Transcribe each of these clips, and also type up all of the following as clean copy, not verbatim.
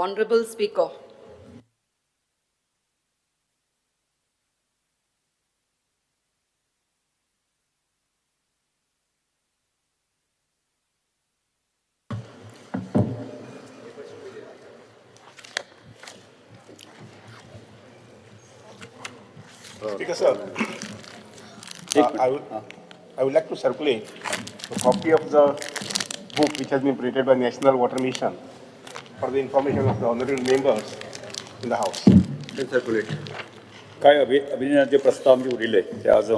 Honorable Speaker. Speaker, sir, I would like to circulate a copy of the book which has been printed by National Water Mission for the information of the honorable members in the House. Can circulate. काय अभिनयाचे प्रस्ताव आमचे उरिले ते आज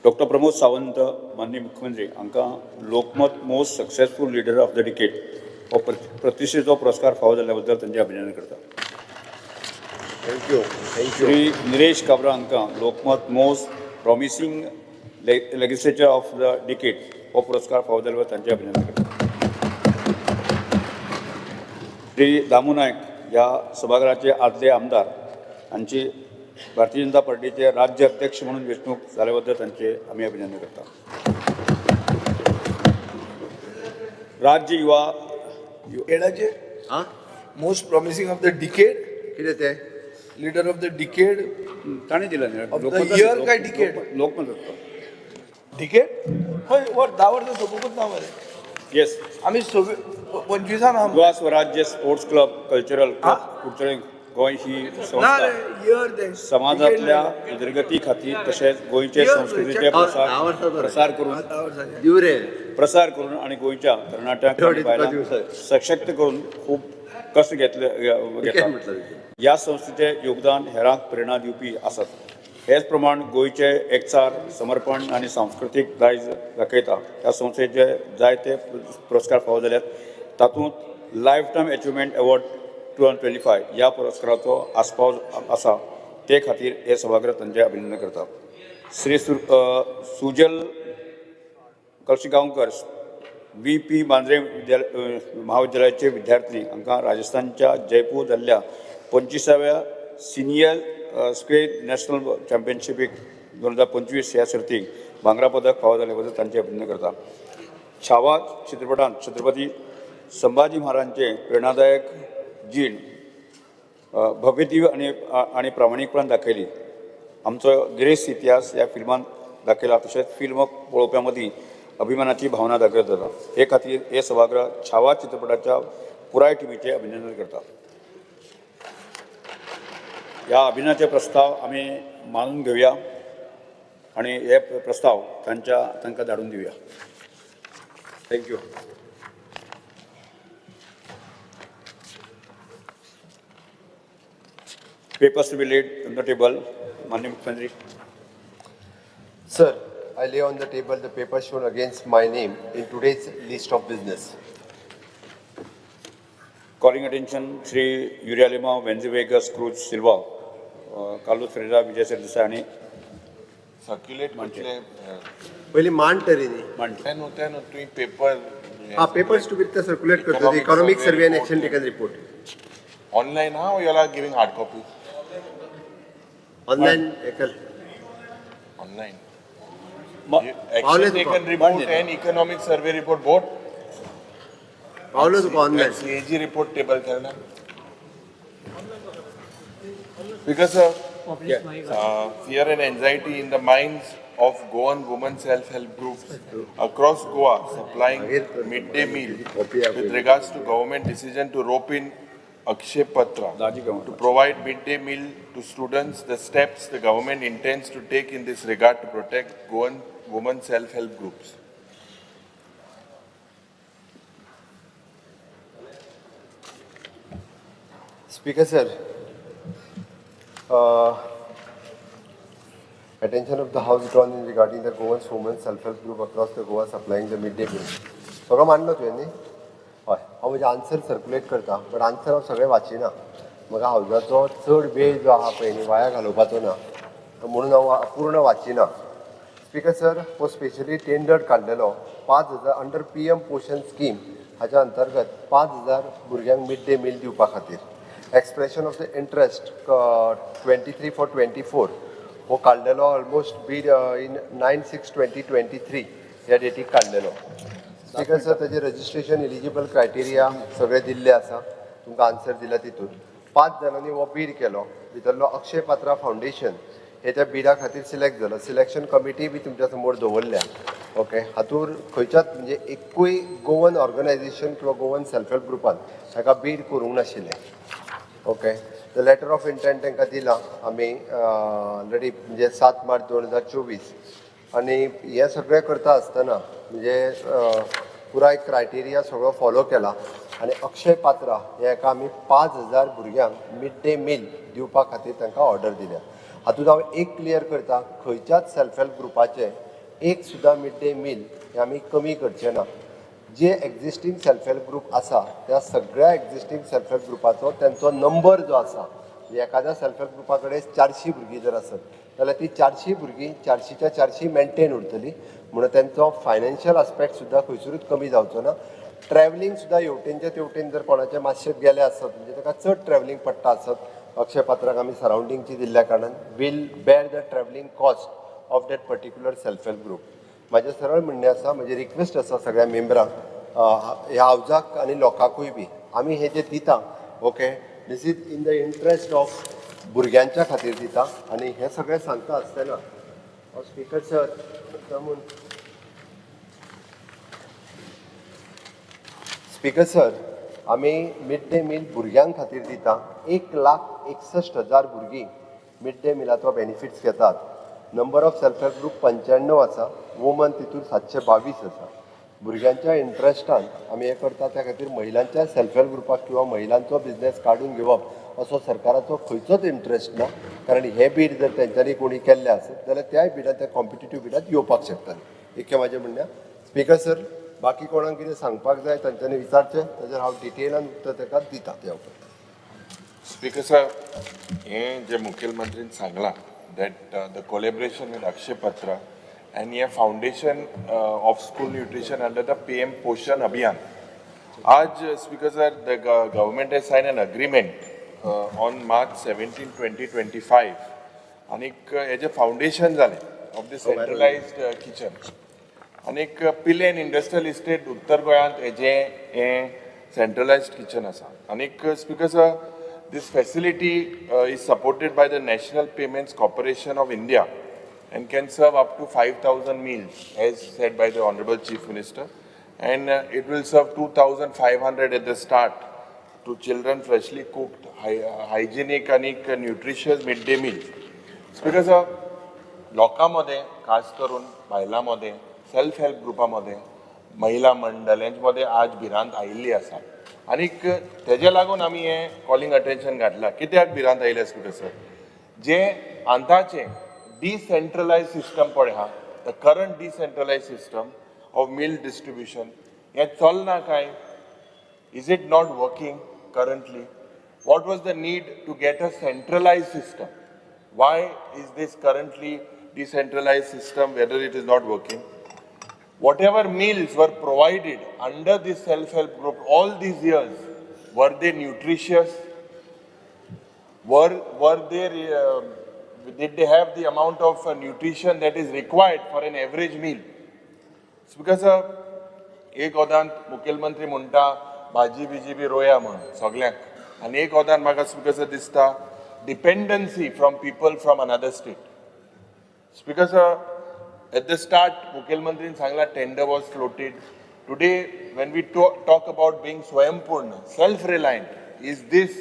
doctor Pramod Sawant माननीय मुख्यमंत्री हांकां Lokmat most successful leader of the decade हो प्रतिश्ठेचो पुरस्कार फावो जाल्ल्या बद्दल तांचे अभिनंदन करता. थँक्यू. श्री निलेश काब्रा हांकां Lokmat most promising legislature of the decade हो पुरस्कार फावो जाल्ल्या बद्दल तांचे अभिनंदन करता. श्री दामू नायक ह्या सभागृहाचे आदले आमदार हांची भारतीय जनता पार्टीचे राज्य अध्यक्ष म्हणून वेंचणूक जाल्या बद्दल तांचे आमी अभिनंदन करता. राज्य युवा एडाचे most promising of the decade कितें तें लीडर ऑफ द डिकेड ताणें दिला न्ही Of the year काय decade? लोकमत डिकेड हय वर 10 वर्सां सोपूंकच ना मरे येस आमी 25 आहा युवा स्वराज्य sports club cultural Curchorem Goa ही ना संस्था रे इयर ते समाजातल्या उदरगती खातीर तशेंच गोंयचे संस्कृतीचे प्रसार करून दिव रे प्रसार करून आणि गोंयच्या तरणाट्यांक आनी बायलांक सशक्त करून खूब कश्ट घेता. ह्या संस्थेचें योगदान हेरांक प्रेरणा दिवपी आसात. हेच प्रमाण गोंयचे एकचार समर्पण आनी सांस्कृतीक दायज दाखयता. ह्या संस्थेचे जायते पुरस्कार फावो जाल्यात. तातूंत लायफ टायम अचिव्हमेंट अवॉर्ड 2025 ह्या पुरस्काराचो आस्पाव आसा. ते खातीर हे सभागृह तांचे अभिनंदन करता. श्री सुजल कळशिगांवकर VP मांद्रे महाविद्यालयाचे विद्यार्थी हांकां राजस्थानच्या जयपूर जाल्ल्या 25व्या सिनियर स्क्वेर नॅशनल चॅम्पियनशिपीक 2025 ह्या सर्तीक भांगरा पदक फावो जाल्ले बद्दल तांचे अभिनंदन करता. छावा चित्रपटांत छत्रपती संभाजी महाराजांचे प्रेरणादायक जीण भव्यदिव्य आनी प्रामाणीकपणान दाखयली. आमचो गिरेस्त इतिहास ह्या फिल्मांत दाखयला. तशेंच फिल्म पळोवप्यां मदीं अभिमानाची भावना दाखयत जाता. हे खातीर हे सभागृह छावा चित्रपटाच्या पुराय टिमीचे अभिनंदन करता. ह्या अभिनयाचे प्रस्ताव आमी मानून घेवया आणि हे प्रस्ताव तांकां धाडून दिवया. Thank you. Papers to be laid on the table. माननीय मुख्यमंत्री. Sir, I lay on the table the papers shown against my name in today's list of business. Calling attention, Shri Yuria Lima, Wendy Vegas, Cruz Silva, Carlos Ferreira, Vijay Sardesai आणि circulate म्हटले पयलीं मांड तरी न्ही मांडे. तें न्हू तुवें paper papers to be ते सर्क्युलेट करता economic survey and action taken report online हा you are giving hard copy online एकल ऑनलाइन पावले एक्शन तुका. Taken report and economic survey report both पावलो तुका ऑनलायन CAG रिपोर्ट टेबल केला because fear and anxiety in the minds of Goan women self-help groups across Goa supplying midday meal with regards to government decision to rope in Akshay Patra to provide midday meal to students, the steps the government intends to take in this regard to protect Goan women self-help groups. Speaker sir, attention of the House drawn in regarding the Goan women self-help group across the Goa supplying the midday meal. सगळं मांडलो तुवें न्ही? हय हांव म्हजे answer circulate करता but answer हांव सगळें वाचिना. म्हाका हावजाचो चड वेळ जो आहा पळय न्ही वाया घालोवपाचो ना म्हणून हांव पूर्ण वाचिना. स्पीकर सर हो स्पेशली टेंडर काडलेलो 5,000 अंडर PM पोषण स्कीम हाच्या अंतर्गत 5,000 भुरग्यांक मिड डे मील दिवपा खातीर. Expression of the interest 23 for 24 हो काडलेलो ऑलमोस्ट बीड इन 9/6/2023 ह्या डेटीक काडलेलो. स्पीकर सर, ताजें रजिस्ट्रेशन एलिजिबल क्रायटेरिया सगळे दिल्ले आसा, तुमकां आन्सर दिला तितून 5 जाणांनी हो बीड केलो. भितरलो अक्षय पात्रा फावंडेशन हे त्या बिडा खातीर सिलेक्ट जालो. सिलेक्शन कमिटी बी तुमच्या समोर दवरल्या. ओके, हातूंत खंयच्याच म्हणजे एकूय गोवन ऑर्गनायझेशन किंवा गोवन सेल्फ हेल्प ग्रुपान हाका बीड करूंक नाशिल्लें. Okay, the letter of intent तांकां दिला आमी ऑलरेडी म्हणजे 7 मार्च 2024. आनी हें सगळें करता आसतना म्हणजे पुराय क्रायटेरिया सगळो फॉलो केला. आनी अक्षय पात्रा हे हाका आमी 5,000 भुरग्यांक मिड डे मील दिवपा खातीर तांकां ऑर्डर दिल्या. हातूंत हांव एक क्लियर करता, खंयच्याच सेल्फ हेल्प ग्रुपाचे एक सुद्दां मिड डे मील हे आमी कमी करचे ना. जे एक्झिस्टींग सेल्फ हेल्प ग्रुप आसा त्या सगळ्या एक्झिस्टींग सेल्फ हेल्प ग्रुपाचो त्यांचो नंबर जो आसा, म्हणजे एखाद्या सेल्फ हेल्प ग्रुपा कडेन 400 भुरगीं जर आसत जाल्यार ती 400 भुरगीं 400च्या 400 मेंटेन उरतली. म्हणून त्यांचो फायनान्शियल आस्पेक्ट सुद्दां खंयसरूच कमी जावचो ना. ट्रॅव्हलिंग सुद्दां हेवटेनच्या तेवटेन जर कोणाचे मातशे गेले आसत म्हणजे ताका चड ट्रॅव्हलिंग पडटा आसत, अक्षय पात्राक आमी सरावंडिंगची दिल्ल्या कारणान will bear the travelling cost of that particular self help group. माझे सरळ म्हणणे आसा, म्हणजे रिक्वेस्ट आसा सगळ्या मेंबरांक, ह्या हावजाक आनी लोकांकूय बी आमी हे जे दिता, okay, this is in the interest of भुरग्यांच्या खातीर दिता. आनी हे सगळें सांगता आसतना स्पीकर सर स्पीकर सर, आमी मिड डे मील भुरग्यां खातीर दिता. 1,61,000 भुरगीं मिड डे मिलाचो बेनिफिट्स घेतात. Number of self help group 95 आसा, वुमन तितून 722 आसा. भुरग्यांच्या इंट्रस्टान आमी हे करता, त्या खातीर महिलांच्या सेल्फ हेल्प ग्रुपाक किंवा महिलांचो बिझनेस काडून घेवप असो सरकाराचो खंयचोच इंट्रस्ट ना. कारण हे बीड जर तेंच्यांनी कोणी केल्ले आसत जाल्यार त्याय बिडांत त्या कॉम्पिटिटीव बिडांत येवपाक शकताले. एक म्हाजें म्हणणें. स्पीकर सर, बाकी कोणाक कितें सांगपाक जाय तांच्यांनी विचारचें, ताजेर हांव डिटेलान उत्तर ताका दिता. त्या उपरांत स्पीकर सर, हें जे मुखेलमंत्रीन सांगलां that the collaboration with Akshay Patra and a foundation of school nutrition under the PM Poshan Abhiyan. Aj Speaker sir, the government has signed an agreement on March 17, 2025. Anik as a foundation zale of the centralized kitchen. Anik Pilen Industrial Estate Uttar Goyant as a centralized kitchen asa. Anik Speaker sir, this facility is supported by the National Payments Corporation of India and can serve up to 5,000 meals, as said by the Honorable Chief Minister. And it will serve 2,500 at the start to children, freshly cooked, hygienic and nutritious midday meals. Speaker sir, लोकांमध्ये खास करून बायलांमध्ये self help ग्रुपामध्ये महिला मंडळ यांच्यामध्ये आज भिरांत आयिल्ली आसा. आनीक तेजे लागून आमी हें कॉलिंग अटेन्शन घातलां. कित्याक भिरांत आयले स्पीकर सर, जे आतांचें डिसेंट्रलायज सिस्टम पळय आहा, the current decentralise system of meal distribution हें चलना काय? Is it not working currently? What was the need to get a centralise system? Why is this currently decentralise system, whether it is not working? Whatever meals were provided under this self-help group all these years, were they nutritious? Did they have the amount of nutrition that is required for an average meal? Because एक वदांत मुखेलमंत्री म्हणटा भाजी busy बी रोया म्हणून सगळ्यांक, आनी एक वदांत म्हाका स्पीकर दिसता dependency from people from another state. Speaker at the start, Mukhyamantri Sangla tender was floated. Today, when we talk about being Swayambhurna, self-reliant, is this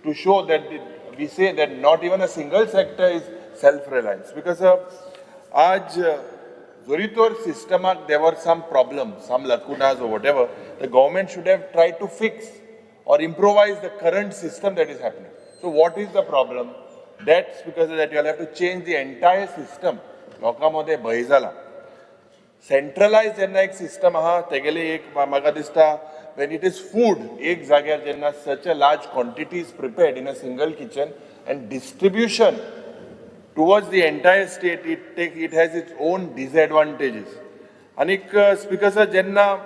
to show that we say that not even a single sector is self-reliant? Because आज Zoritor system, there were some problems, some lacunas or whatever. The government should have tried to fix or improvise the current system that is happening. So what is the problem? That's because of that you'll have to change the entire system. लोकांमध्ये भय जाला. सेंट्रलायज जेन्ना एक system आहा तेगेले एक म्हाका दिसता when it is food, एक जाग्यार जेन्ना such a large quantity is prepared in a single kitchen and distribution towards the entire state, it has its own disadvantages. Anik Speaker sir, jenna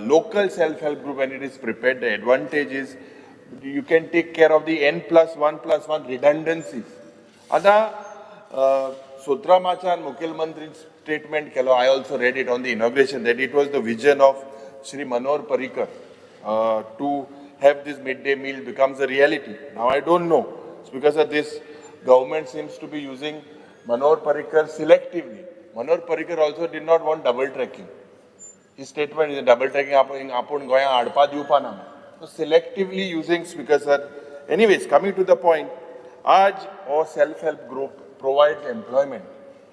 local self-help group when it is prepared, the advantage is you can take care of the N+1+1 redundancies. Ada Sutramacha and Mukhyamantri statement kelo. I also read it on the inauguration that it was the vision of Shri Manohar Parrikar to have this midday meal becomes a reality. Now I don't know. It's because of this government seems to be using Manohar Parrikar selectively. Manohar Parrikar also did not want double tracking. His statement is double tracking apun goya adpa diupa na. So selectively using speaker sir. Anyways, coming to the point, Aaj or self-help group provides employment.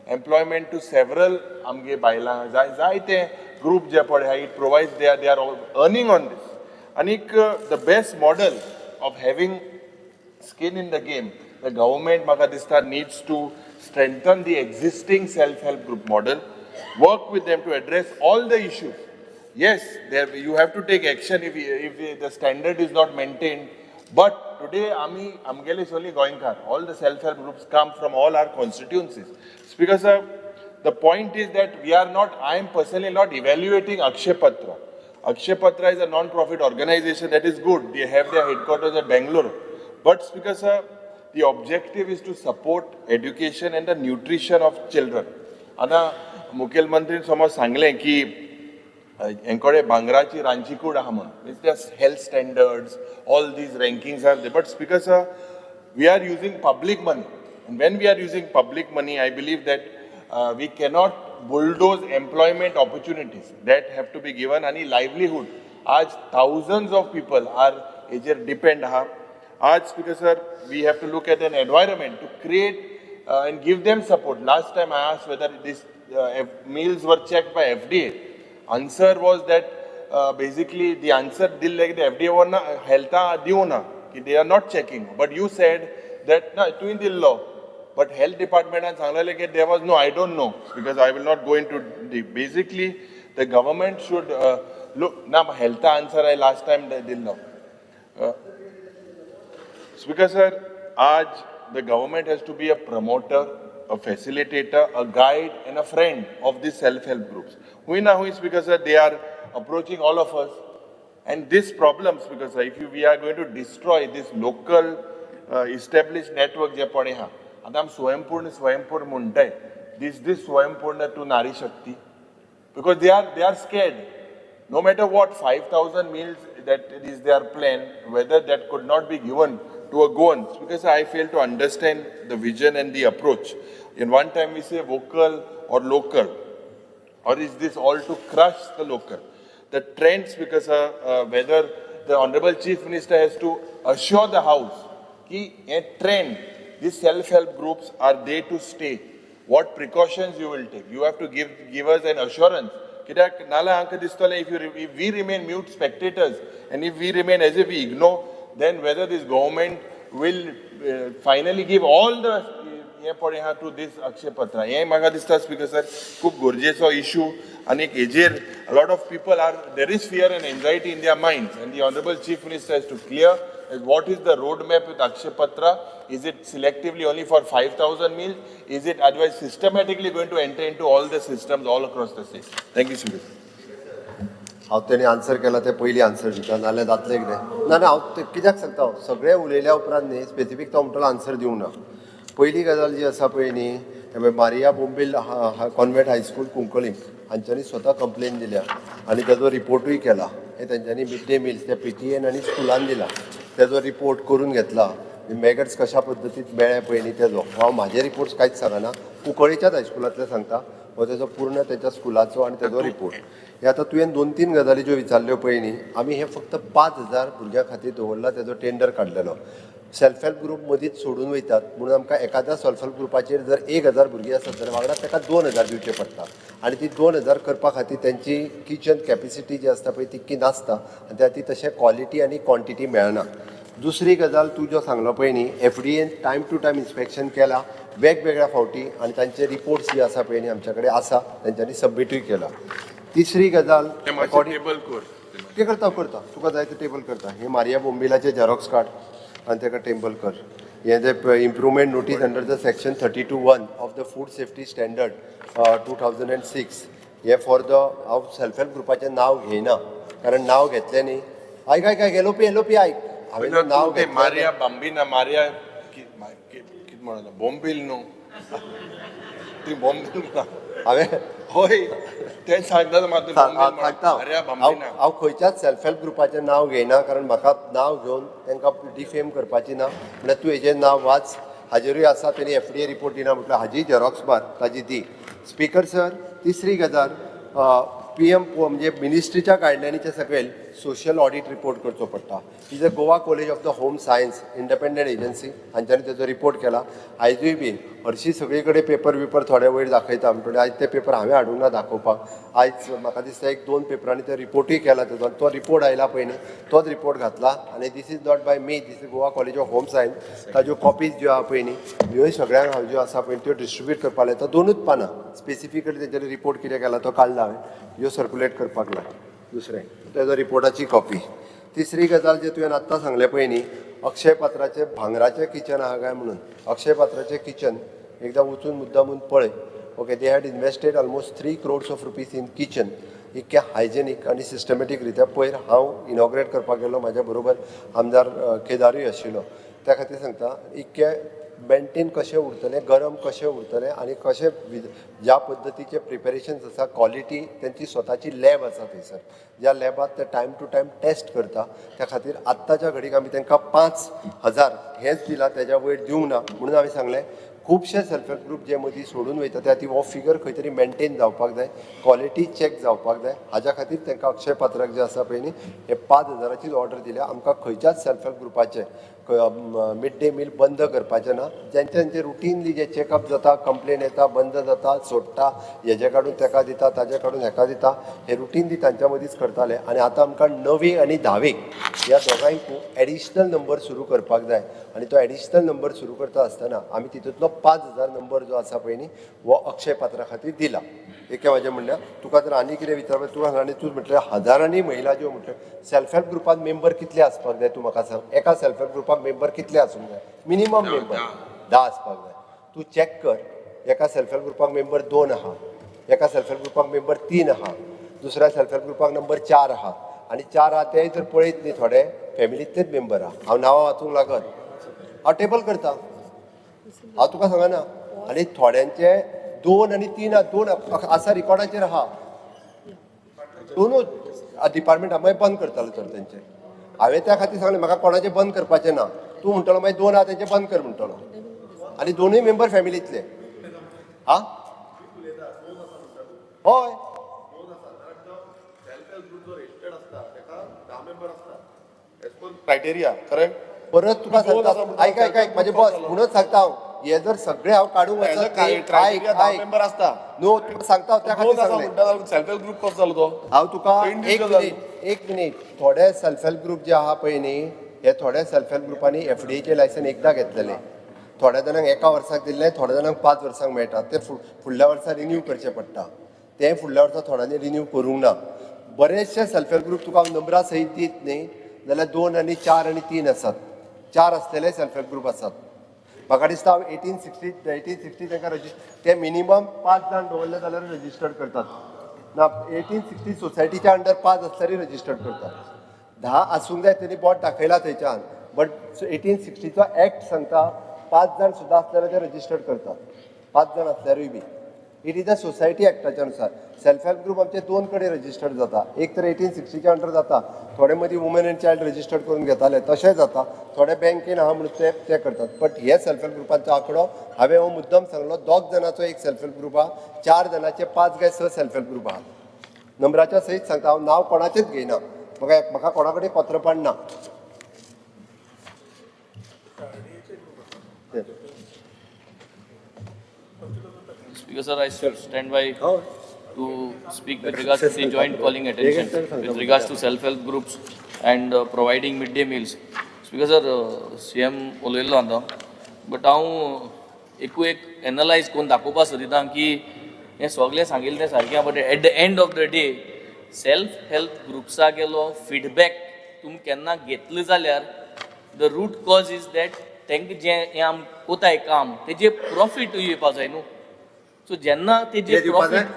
Employment to several amge baila zaite group je pade hai, it provides they are all earning on this. Anik the best model of having skin in the game, the government maka dista needs to strengthen the existing self-help group model, work with them to address all the issues. Yes, there you have to take action if the standard is not maintained. But today, Amgele is only going car. All the self-help groups come from all our constituencies. Speaker sir, the point is that we are not, I am personally not evaluating Akshay Patra. Akshay Patra is a non-profit organization that is good. They have their headquarters at Bangalore. But Speaker sir, the objective is to support education and the nutrition of children. Ana Mukhel Mantri समोर सांगले की encore Bangrachi Ranchi kuda haman. It's just health standards, all these rankings are there. But Speaker sir, we are using public money. And when we are using public money, I believe that we cannot bulldoze employment opportunities that have to be given any livelihood. Aaj thousands of people are depend ha. Aaj Speaker sir, we have to look at an environment to create and give them support. Last time I asked whether these meals were checked by FDA. Answer was that basically the answer dil like the FDA was na health diu na ki they are not checking. But you said that na to in the law. But health department and sangla like there was no, I don't know, because I will not go into basically the government should look na health answer I last time the dil law. Speaker sir, aaj the government has to be a promoter, a facilitator, a guide and a friend of these self-help groups. Hui na hui, Speaker sir, they are approaching all of us. And this problem, Speaker sir, if we are going to destroy this local established network je pade ha, आता हम स्वयंपूर्ण म्हणताय, this स्वयंपूर्ण to Nari Shakti, because they are scared. No matter what, 5,000 meals that is their plan, whether that could not be given to a Goan, because I fail to understand the vision and the approach. In one time we say vocal or local, or is this all to crush the local? The trends, because whether the Honorable Chief Minister has to assure the House कि a trend, these self-help groups are there to stay. What precautions you will take? You have to give us an assurance. If we remain mute spectators and if we remain as if we ignore, then whether this government will finally give all the to this Akshay Patra. Speaker sir, खूप गरजेचो issue आणि हेजेर a lot of people are, there is fear and anxiety in their minds, and the Honorable Chief Minister has to clear what is the roadmap with Akshay Patra. Is it selectively only for 5,000 meals? Is it otherwise systematically going to enter into all the systems all across the state? Thank you, Speaker. हांव तेणी answer केला ते पयली answer दिता नाल्यार जातलें कितें ना हांव कित्याक सांगता सगळें उलयल्या उपरांत न्ही स्पेसिफीक तो म्हणटलो आन्सर दिवंक ना. पयली गजाल जी आसा पळय न्ही मारिया बोंबिल कॉन्व्हेंट हायस्कूल कुंकळीम हांच्यांनी स्वता कंप्लेन दिल्या आनी ताजो रिपोर्टूय केला. हे तांच्यांनी मिड डे मिल्स त्या PTN आनी स्कुलान दिला, ताजो रिपोर्ट करून घेतला. मॅगट्स कशा पद्दतीन मेळ्ळे पळय न्ही तेजो हांव म्हाजे रिपोर्ट्स कांयच सांगना, कुंकळीच्याच हायस्कुलांतले सांगता हो तेजो पूर्ण तेच्या स्कुलाचो आनी तेजो रिपोर्ट. हे आतां तुवें 2-3 गजाली ज्यो विचारल्यो पळय न्ही, आमी हे फक्त 5,000 भुरग्यां खातीर दवरला, तेजो टेंडर काडलेलो. सेल्फ हेल्प ग्रूप मदींच सोडून वयतात म्हणून आमकां एखाद्या सेल्फ हेल्प ग्रुपाचेर जर 1,000 भुरगीं आसत जाल्यार वांगडा ताका 2,000 दिवचे पडटा आनी ती 2,000 करपा खातीर तेंची किचन कॅपेसिटी जी आसता पळय तितकी नासता आनी त्या खातीर तशें क्वॉलिटी आनी क्वॉन्टिटी मेळना. दुसरी गजाल तूं जो सांगलो पळय न्ही, FDA time to time inspection केलां वेगवेगळ्या फावटी आनी तांचे रिपोर्ट्स जे आसा पळय न्ही आमचे कडेन आसा, तेंच्यांनी सबमीटूय केला. तिसरी गजाल ते करता तुका जाय ते टेबल करता. हे मारिया बोंबिलाचे झेरॉक्स काड आनी ताका टेबल कर. हे जे improvement notice under the section 32(1) of the food safety standard 2006 हे फॉर द हांव सेल्फ हेल्प ग्रुपाचें नांव घेयना, कारण नांव घेतलें न्ही आयक एलोपी आयक हांवें नांव घेतलें मारिया बांबिना मारिया कित म्हणला बोंबील न्हू ती बॉम्बे हांवें होय ते सांगता मात्र सांगता अरे बॉम्बे ना हांव खंयच्याच सेल्फ हेल्प ग्रुपाचें नांव घेयना कारण म्हाका नांव घेवन तांकां डिफेम करपाची ना म्हणल्यार तूं हेजें नांव वाच हाजेरूय आसा तेणी FDA रिपोर्ट दिना म्हटल्यार हाजी झेरॉक्स मार ताजी दी स्पीकर सर तिसरी गजाल PM म्हणजे मिनिस्ट्रीच्या गायडलायनीचे सकयल सोशल ऑडिट रिपोर्ट करचो पडटा is a Goa college of the home science independent agency हांच्यांनी तेजो रिपोर्ट केला आयजूय बी हरशीं सगळे कडेन पेपर थोडे वयर दाखयता म्हणटकीर आयज ते पेपर हांवें हाडूंक ना दाखोवपाक आयज म्हाका दिसता 1-2 पेपरांनी ते रिपोर्टूय केला तेजो तो रिपोर्ट आयला पयलीं तोच रिपोर्ट घातला आनी this is not by me this is Goa college of home science ताज्यो कॉपीज ज्यो आहा पयलीं ह्योय सगळ्यांक हांव ज्यो आसा पळय त्यो डिस्ट्रिब्यूट करपाक लायता 2च पानां स्पेसिफिकली तेजेर रिपोर्ट कितें केला तो काडला हांवें ह्यो सर्कुलेट करपाक लाय दुसरें तेजो रिपोर्टाची कॉपी तिसरी गजाल जे तुवें आत्तां सांगलें पळय न्ही अक्षय पात्राचें भांगराचें किचन आहा काय म्हणून अक्षय पात्राचें किचन एकदां वचून मुद्दामून पळय okay they had invested almost 3 crores of rupees in kitchen इतकें हायजेनीक आनी सिस्टमॅटीक रित्या पयर हांव इनॉग्रेट करपाक गेलो म्हाज्या बरोबर आमदार केदारूय आशिल्लो त्या खातीर सांगता इतकें मेंटेन कशें उरतलें गरम कशें उरतलें आनी कशें ज्या पद्दतीचे प्रिपेरेशन्स आसा क्वॉलिटी तेंची स्वताची लॅब आसा थंयसर ज्या लॅबांत ते टायम टू टायम टेस्ट करता त्या खातीर आत्ताच्या घडीक आमी तांकां 5,000 हेंच दिलां तेज्या वयर दिवंक ना म्हणून हांवें सांगलें खुबशे सेल्फ हेल्प ग्रूप जे मदीं सोडून वयता त्या ती हो फिगर खंय तरी मेंटेन जावपाक जाय क्वॉलिटी चॅक जावपाक जाय हाज्या खातीर तांकां अक्षय पात्राक जे आसा पळय न्ही हे 5,000चीच ऑर्डर दिल्या आमकां खंयच्याच सेल्फ हेल्प ग्रुपाचे मिड डे मील बंद करपाचें ना जेंचे रुटीनली जे चॅकअप जाता कंप्लेन येता बंद जाता सोडटा हेजे काडून ताका दिता ताजे काडून हेका दिता हे रुटीनली तांच्या मदींच करताले आनी आतां आमकां 9वी आनी 10वीक ह्या दोगांयकूय एडिशनल नंबर सुरू करपाक जाय आनी तो एडिशनल नंबर सुरू करता आसतना आमी तितूंतलो 5,000 नंबर जो आसा पळय न्ही हो अक्षय पात्रा खातीर दिला एके म्हाजें म्हणल्यार तुका जर आनी कितें विचारपाक तूं आनी तूं म्हटलें हजारांनी महिला ज्यो म्हटल्यो सेल्फ हेल्प ग्रुपान मेंबर कितले आसपाक जाय तूं म्हाका सांग एका सेल्फ हेल्प ग्रुपाक मेंबर कितले आसूंक जाय मिनिमम मेंबर 10 आसपाक जाय तूं चॅक कर एका सेल्फ हेल्प ग्रुपाक मेंबर 2 आहा एका सेल्फ हेल्प ग्रुपाक मेंबर 3 आहा दुसऱ्या सेल्फ हेल्प ग्रुपाक नंबर 4 आहा आनी 4 आहा ते जर पळयत न्ही थोडे फॅमिलींतलेच मेंबर आहा हांव नांवां वाचूंक लागत हांव टेबल करता हांव तुका सांगना आनी थोड्यांचे 2 आनी 3 2 आसा रिकॉर्डाचेर आहा 2च डिपार्टमेंट मागीर बंद करतालो तर तेंचे हांवें त्या खातीर सांगलें म्हाका कोणाचें बंद करपाचें ना तूं म्हणटलो मागीर 2 आहा तेंचे बंद कर म्हणटलो आनी 2य मेंबर फॅमिलींतले हा हय क्रायटेरिया करेक्ट परत तुका सांगता ऐक म्हाजे बॉस म्हणून सांगता हांव हे जर सगळे हांव काडूंक मेंबर आसता नो तुका सांगता त्या खातीर सांगलें सेल्फ हेल्प ग्रुप कसो जालो तो हांव तुका Individual. एक मिनीट थोडे सेल्फ हेल्प ग्रुप जे आहा पळय न्ही हे थोड्या सेल्फ हेल्प ग्रुपांनी FDAचें लायसन एकदां घेतलेलें थोड्या जाणांक एका वर्साक दिल्लें थोड्या जाणांक 5 वर्सांक मेळटा ते फुडल्या वर्सा रिन्यू करचें पडटा तें फुडल्या वर्सा थोड्यांनी रिन्यू करूंक ना बरेचशे सेल्फ हेल्प ग्रुप तुका हांव नंबरां सयत दीत न्ही जाल्यार 2 आनी 4 आनी 3 आसात 4 आसलेले सेल्फ हेल्प ग्रुप आसात म्हाका दिसता हांव 1860 तांकां ते मिनिमम 5 जाण दवरले जाल्यार रजिस्टर्ड करतात ना 1860 सोसायटीच्या अंडर 5 आसल्यारय रजिस्टर्ड करतात 10 आसूंक जाय तरी बोट दाखयला थंयच्यान बट 1860चो एक्ट सांगता 5 जाण सुद्दां आसल्यार ते रजिस्टर्ड करतात 5 जाण आसल्यारूय be it is a society एक्टाच्या अनुसार सेल्फ हेल्प ग्रुप आमचे 2 कडेन रजिस्टर्ड जाता एक तर 1860च्या अंडर जाता थोडे मदीं वुमन एंड चायल्ड रजिस्टर्ड करून घेताले तशें जाता थोडे बँकेन आहा म्हणून ते करतात बट हे सेल्फ हेल्प ग्रुपांचो आंकडो हांवें हो मुद्दम सांगलो 2 जाणांचो एक सेल्फ हेल्प ग्रुप आहा 4 जाणांचे 5 काय 6 सेल्फ हेल्प ग्रुप आहात नंबराच्या सयत सांगता हांव नांव कोणाचेंच घेयना म्हाका कोणा कडेन पत्रपाण ना Speaker sir, I stand by to speak with regards to the joint calling attention with regards to self-help groups and providing midday meals. Speaker sir, CM उलयल्लो आतां बट हांव एक एनालायज करून दाखोवपाक सोदितां की हें सगळें सांगिल्लें तें सारकें but at the end of the day self help ग्रुप्साक गेलो फीडबॅक तुमी केन्ना घेतलो जाल्यार the root cause is that तांकां जें हें आम कोताय काम तेजें प्रॉफीट येवपाक जाय न्हू सो जेन्ना तेजें प्रॉफीट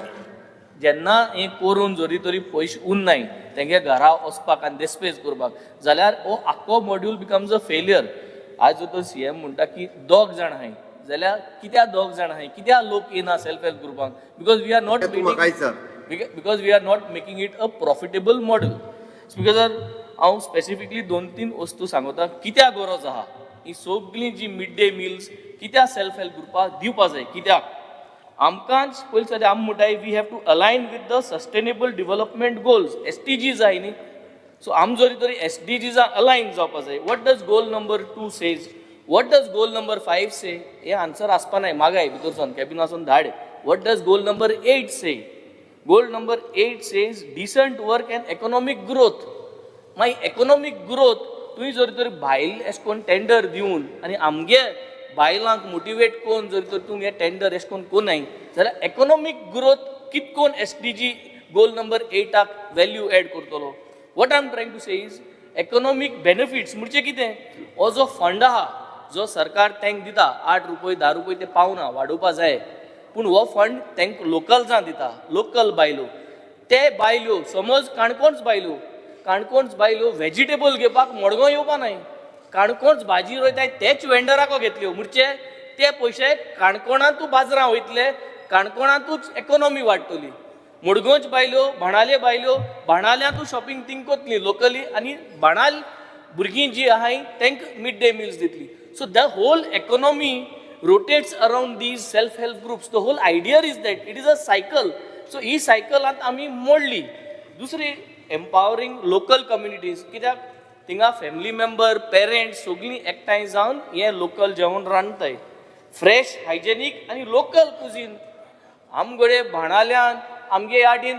जेन्ना हें करून जरी तरी पयशे उरनाय तेंगे घरा वचपाक आनी देस्पेस करपाक जाल्यार हो आख्खो मॉड्यूल बिकम्स अ फेलियर आज जो तो CM म्हणटा की 2 जाण आहाय जाल्यार कित्याक दोग जाण आहाय, कित्याक लोक येना सेल्फ हेल्प ग्रुपांक? बिकॉज वी आर नॉट तूं म्हाका विचार. because we are not making it a profitable model. Because हांव स्पेसिफिकली 2-3 वस्तू सांगता कित्याक गरज आहा ही सगळीं जी मिड डे मिल्स कित्याक सेल्फ हेल्प ग्रुपाक दिवपा जाय. कित्याक आमकांच पयलीं सद्या आम म्हणटाय we have to align with the sustainable development goals, SDGs आहाय न्ही. सो आम जरी तरी SDGs अलायन जावपा जाय. What does goal number 2 says, what does goal number 5 से? हे आन्सर आसपा नाय, मागाय भितरसून कॅबिनासून धाड. What does goal number 8 say? Goal number 8 says decent work and economic growth. मागीर economic growth तुवें जर तर भायल एश कोन टेंडर दिवन आनी आमगे बायलांक मोटिवेट कोन्न जर तर तूं हे टेंडर एश कोन कोनाय जाल्यार economic growth कितकोन SDG goal number 8 value add करतलो. What I am trying to say is economic benefits म्हणजे कितें? हो जो फंड आहा जो सरकार तांकां दिता 8 रुपये 10 रुपये ते पावना वाडोवपा जाय, पूण हो फंड तांकां लोकल्सां दिता, लोकल बायलो. ते बायल्यो समज काणकोणच बायल्यो व्हेजिटेबल घेवपाक मडगांव येवपा नाय, काणकोणच भाजी रोयताय तेच वेंडराको घेतल्यो. म्हणजे ते पयशे काणकोणांतू बाजारां वयतले, काणकोणांतूच इकॉनॉमी वाडटली. मडगांवच बायल्यो बाणाल्यांतू शॉपिंग थिंग कोतली लोकली आनी बाणाल भुरगीं जी आहाय तांकां मिड डे मिल्स दितली. So the whole economy rotates around these self-help groups. The whole idea is that it is a cycle. So he cycle आमी मोडली. दुसरी empowering local communities. कित्याक थिंगा फॅमिली मेंबर, पेरेंट्स सगळीं एकठांय जावन हे लोकल जेवण रांदताय. फ्रेश, हायजेनीक आनी लोकल कुझीन. आमगडे भाणाल्यान आमगे यादीन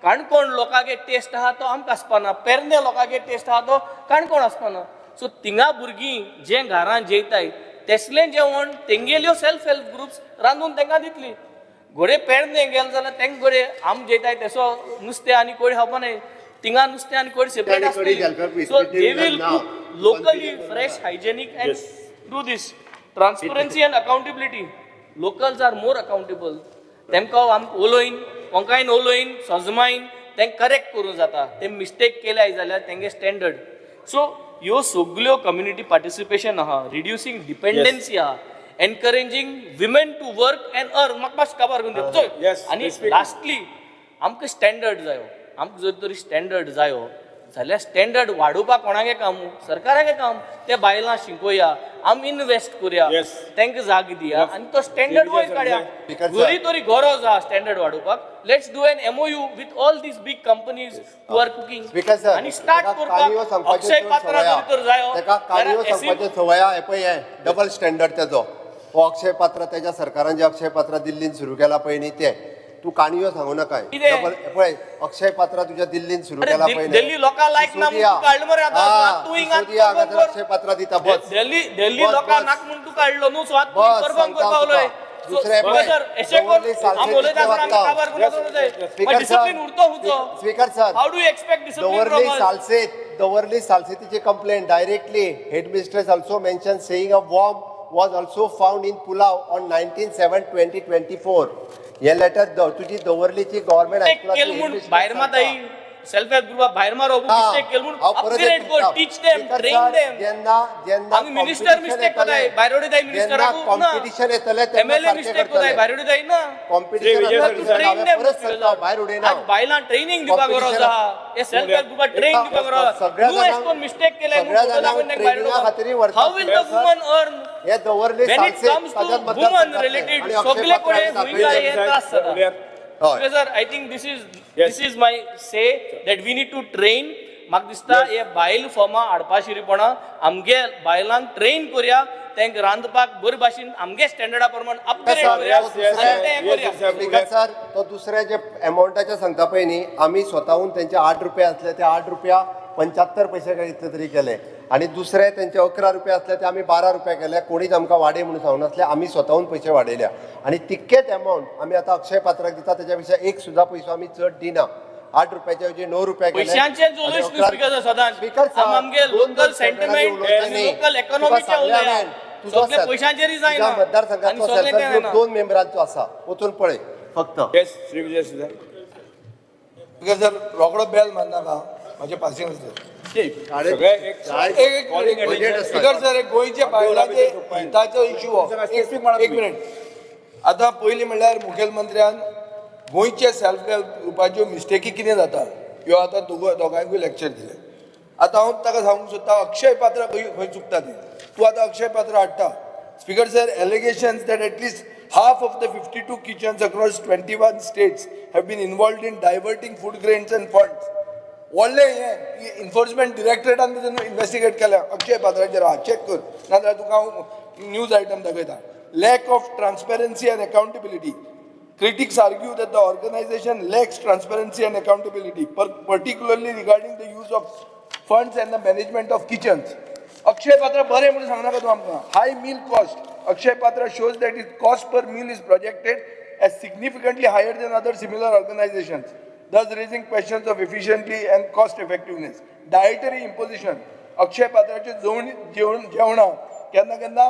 काणकोण लोकांगे टेस्ट आहा तो आमकां आसपाना, पेरने लोकांगे टेस्ट आहा तो काणकोण आसपाना. सो थिंगा भुरगीं जे घरांत जेयताय तेसलें जेवण तेंगेल्यो सेल्फ हेल्प ग्रुप्स रांदून तांकां दितली. घोडे पेडणे गेले जाल्यार तांकां घोडे आम जेयताय तेसो नुस्तें आनी कोडी खावपा न्हय, थिंगा नुस्तें आनी कोडी सेपरेट आसतली. So they will cook locally fresh hygienic and do this. Transparency and accountability. Locals are more accountable. तेमकां आमकां उलोयन कोंकायन उलोयन सजमायन तांकां करेक्ट करूं जाता. ते मिस्टेक केल्याय जाल्यार तेंगे स्टँडर्ड. सो ह्यो सगळ्यो कम्युनिटी पार्टिसिपेशन आहा, रिड्युसींग डिपेंडन्सी आहा, encouraging women to work and earn. म्हाका मातशें काबार करून दिवं. आनी लास्टली आमकां स्टँडर्ड जायो. आमकां जर तरी स्टँडर्ड जायो जाल्यार स्टँडर्ड वाडोवपाक कोणागे काम? सरकारागे काम. ते बायलां शिकोया, आम इन्वेस्ट करुया, तांकां जाग दिया आनी तो स्टँडर्ड वयर काडया. जरी तरी गरज आहा स्टँडर्ड वाडोवपाक, let's do an MOU with all this big companies who are cooking आनी स्टार्ट करपाक. अक्षय पात्रा जरी तर जायो सांगपाचें सवया हे पळय हे डबल स्टँडर्ड तेजो. हो अक्षय पात्र तेज्या सरकारान जे अक्षय पात्र दिल्लीन सुरू केला पळय न्ही ते तू काणयो सांगू नका. पळय अक्षय पात्र तुझ्या दिल्लीन सुरू केला पळय दिल्ली लोकां लायक ना म्हणून काडलो मरे. आता तू हिंगा अक्षय पात्र दिता बस. दिल्ली लोकां नाक म्हणून तू काडलो न्हू. सो आतां परफॉर्म करपावलोय. दुसरे speaker sir, how do expect discipline? Davorlim सालसेतीची complaint directly head mistress also mentioned saying a worm was also found in Pulao on 19/7/2024. हे लेटर तुझी दवर्लीची गव्हर्नमेंट भायर माताई सेल्फ हेल्प ग्रुप भायर मारो मिस्टेक केल म्हणून अपग्रेड कर, टीच देम, ट्रेन देम. जेन्ना आमी मिनिस्टर मिस्टेक कोताय भायरोडी दाई मिनिस्टराक कॉम्पिटिशन येतले तेन्ना MLA मिस्टेक कोताय भायरोडी दाई ना. कॉम्पिटिशन भायर उडयना. आज बायलां ट्रेनिंग दिवपाक गरज आहा. हे सेल्फ हेल्प ग्रुपाक ट्रेनिंग दिवपाक गरज. तू एश कोन मिस्टेक केले म्हणून लागून भायरोडी. How will the woman earn? हे Davorlim when it comes to women related सगळे कोडे भुंयगा हे त्रास जाता. Sir, I think this is my say that we need to train. म्हाका दिसता हे बायल फॉर्मा हाडपा शिरीपणा आमगे बायलांक ट्रेन करूया, तांकां रांदपाक बरे भाशेन आमगे स्टँडर्डा प्रमाण अपग्रेड करूया. सर तो दुसरे जे अमाउंटाचे सांगता पळय न्ही आमी स्वताहून तेंचे 8 रुपया असले ते 8 रुपया 75 पैसे काय इतले तरी केले आणि दुसरे तेंचे 11 रुपया असले ते आमी 12 रुपया केले. कोणीच आमकां वाडय म्हणून सांगून नासले. आमी स्वताहून पैसे वाडयल्या आणि तितकेच अमाउंट आमी आतां अक्षय पात्राक दिता. तेच्या पेक्षा एक सुद्धा पैसो आमी चड दिना. 8 रुपयाचे ऐवजी 9 रुपया केले. पैशांचे जोलूस न्हू स्पीकर सदांच. आमगे लोकल सेंटिमेंट आनी लोकल इकॉनॉमीचे उलया. सगळे पैशांचेर जायना. मतदारसंघाचो सेल्फ हेल्प ग्रुप 2 मेंबरांचो आसा. वचून पळय फक्त. श्री विजय सुद्धा बिकॉज सर रोकडो बेल मारनाका म्हाजे पासिंग सगळे एक स्पीकर सर एक गोंयच्या बायलांचे हिताचो इशू एक मिनिट आतां पयलीं म्हणल्यार मुखेलमंत्र्यान गोंयच्या सेल्फ हेल्प ग्रुपाच्यो मिस्टेकी कितें जाता ह्यो आतां दोगांयकूय लेक्चर दिलें आतां हांव ताका सांगूंक सोदतां अक्षय पात्र खंय चुकता तें तूं आतां अक्षय पात्र हाडटा speaker sir allegations that at least half of the 52 kitchens across 21 states have been involved in diverting food grains and funds. व्हडले हे इन्फोर्समेंट डिरेक्टरेटान भितर इन्व्हेस्टिगेट केल्या अक्षय पात्राचेर चेक कर नाजाल्यार तुका हांव न्यूज आयटम दाखयता. Lack of transparency and accountability. Critics argue that the organization lacks transparency and accountability, particularly regarding the use of funds and the management of kitchens. अक्षय पात्र बरें म्हणून सांगनाका तूं आमकां. High meal cost. Akshay Patra shows that its cost per meal is projected as significantly higher than other similar organizations, thus raising questions of efficiency and cost effectiveness. Dietary imposition. Akshay Patraचे जेवणां केन्ना केन्ना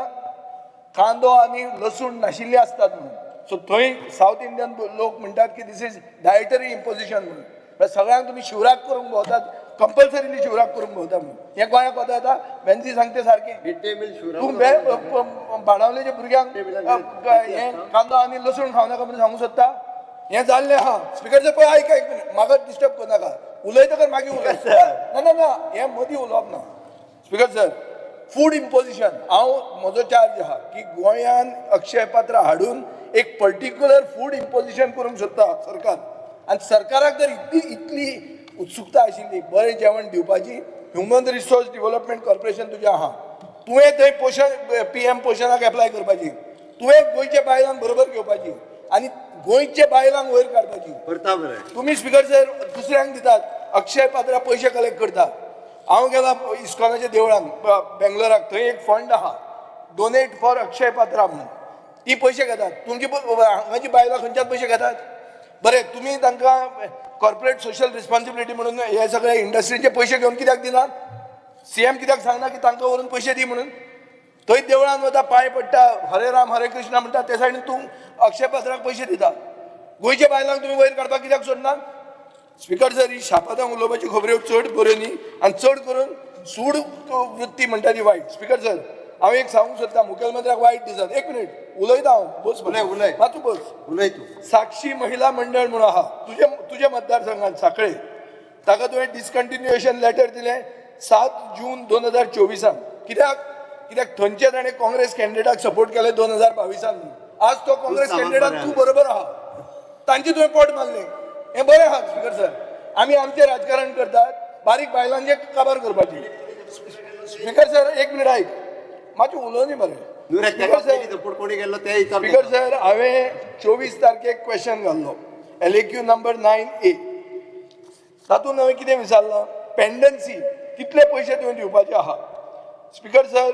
कांदो आनी लसूण नाशिल्ले असतात म्हणून so थंय साऊथ इंडियन लोक म्हणटात की दिस इज डायटरी इम्पोजिशन म्हणून सगळ्यांक तुमी शिवराक करूंक भोंवतात कंपल्सरीली शिवराक करूंक भोंवता म्हणून हें गोंयाक कोता येता वेन्सी सांगता सारकें मिड डे मील तूं बाणावलेच्या भुरग्यांक हें कांदो आनी लसूण खावनाका म्हणून सांगूंक सोदता हें जाल्लें आहा स्पिकर जर पळय आयका एक मिनीट म्हाका डिस्टर्ब करनाका उलयतकर मागीर उलय ना ना हें मदीं उलोवप ना स्पिकर सर फूड इम्पोजिशन हांव म्हजो चार्ज आहा की गोंयान अक्षय पात्र हाडून एक पर्टिक्युलर फूड इम्पोजिशन करूंक सोदता सरकार आनी सरकाराक जर इतली उत्सुकता आशिल्ली बरें जेवण दिवपाची ह्युमन रिसोर्स डेव्हलपमेंट कॉर्पोरेशन तुजें आहा तुवें थंय पोषण PM पोषणाक एप्लाय करपाची तुवें गोंयच्या बायलांक बरोबर घेवपाची आनी गोंयच्या बायलांक वयर काडपाची करता बरें तुमी स्पिकर सर दुसऱ्यांक दितात अक्षय पात्रा पयशे कलेक्ट करता हांव गेला इस्कॉनाच्या देवळान बेंगलोराक थंय एक फंड आहा डोनेट फॉर अक्षय पात्रा म्हणून ती पयशे घेतात तुमची हांगाची बायलां खंयच्याच पयशे घेतात बरें तुमी तांकां कॉर्पोरेट सोशल रिस्पॉन्सिबिलिटी म्हणून हे सगळे इंडस्ट्रीचे पयशे घेवन कित्याक दिनात CM कित्याक सांगना की तांकां व्हरून पयशे दी म्हणून थंय देवळान वता पांय पडटा हरे राम हरे कृष्ण म्हणटा ते सायडीन तूं अक्षय पात्राक पयशे दिता गोंयच्या बायलांक तुमी वयर काडपाक कित्याक सोदनात स्पिकर सर ही शापातांक उलोवपाची खबऱ्यो चड बऱ्यो न्ही आनी चड करून सूड वृत्ती म्हणटा ती वायट स्पिकर सर हांव एक सांगूंक सोदता मुखेलमंत्र्याक वायट दिसत एक मिनीट उलयता हांव बोस उलय मातू बोस उलय तूं साक्षी महिला मंडळ म्हणून आहा तुज्या मतदारसंघात सांखळे ताका तुवें डिसकंटिन्युएशन लेटर दिलें 7 जून 2024 कित्याक थंयचे ताणें काँग्रेस कॅन्डिडेटाक सपोर्ट केले 2022 आज तो काँग्रेस कॅन्डिडेट तूं बरोबर आहा तांची तुवें पोट मारलें हें बरें आहा स्पिकर सर आमी आमचें राजकारण करतात बारीक बायलांचें काबार करपाची स्पिकर सर एक मिनीट आयक मातशें उलोव न्ही बरें सपोर्ट कोणी केल्लो ते स्पिकर सर हांवें 24 तारखेक क्वेश्चन घाल्लो LAQ नंबर 9A तातूंत हांवें कितें विचारलां पेंडन्सी कितले पयशे तुवें दिवपाचे आहा स्पिकर सर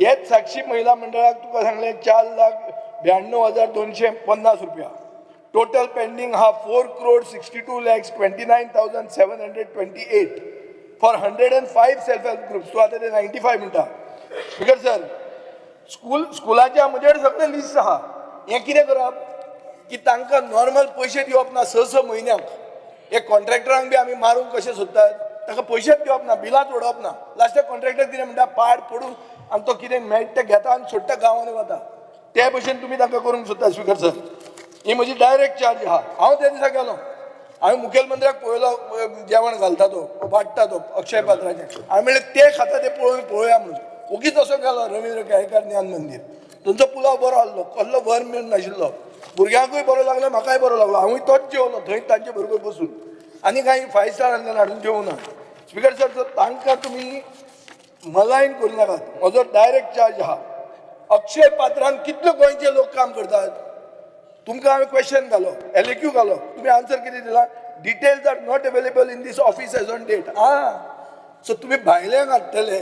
हेच साक्षी महिला मंडळाक तुका सांगलें 4,92,250 रुपया टोटल पेंडींग आहा 4,62,29,728 फॉर 105 सेल्फ हेल्प ग्रुप्स तूं आतां ते 95 म्हणटा स्पिकर सर स्कुलाच्या म्हजेर सगळें लिस्ट आहा हें कितें करप की तांकां नॉर्मल पयशे दिवप ना 6 म्हयन्याक एक कॉन्ट्रॅक्टरांक बी आमी मारूंक कशें सोदतात ताका पयशेच दिवप ना बिलांच उडोवप ना लास्टाक कॉन्ट्रॅक्टर कितें म्हणटा पाड पडून आनी तो कितें मेळटा तें घेता आनी सोडटा गांवांनी वता ते भशेन तुमी तांकां करूंक सोदता स्पिकर सर ही म्हजी डायरेक्ट चार्ज आहा हांव त्या दिसा गेलो हांवें मुखेलमंत्र्याक पळयलो जेवण घालता तो वाडटा तो अक्षय पात्राचें हांवें म्हणलें ते खाता ते पळोवया म्हणून ओगीच असो गेलो रवींद्र केळेकर ज्ञान मंदीर थंयचो पुलाव बरो आसलो कसलो वर मिळून नाशिल्लो भुरग्यांकूय बरो लागलो म्हाकाय बरो लागलो हांवूय तोच जेवलो थंय तांचे बरोबर बसून आनी कांय 5 स्टार हाडून जेवना स्पिकर सर सर तांकां तुमी मलायन करूं नाकात म्हजो डायरेक्ट चार्ज आहा अक्षय पात्रान कितले गोंयचे लोक काम करतात तुमकां हांवें क्वेश्चन घालो LAQ घालो तुमी आन्सर कितें दिला details are not available in this office as on date so तुमी भायल्यांक हाडटले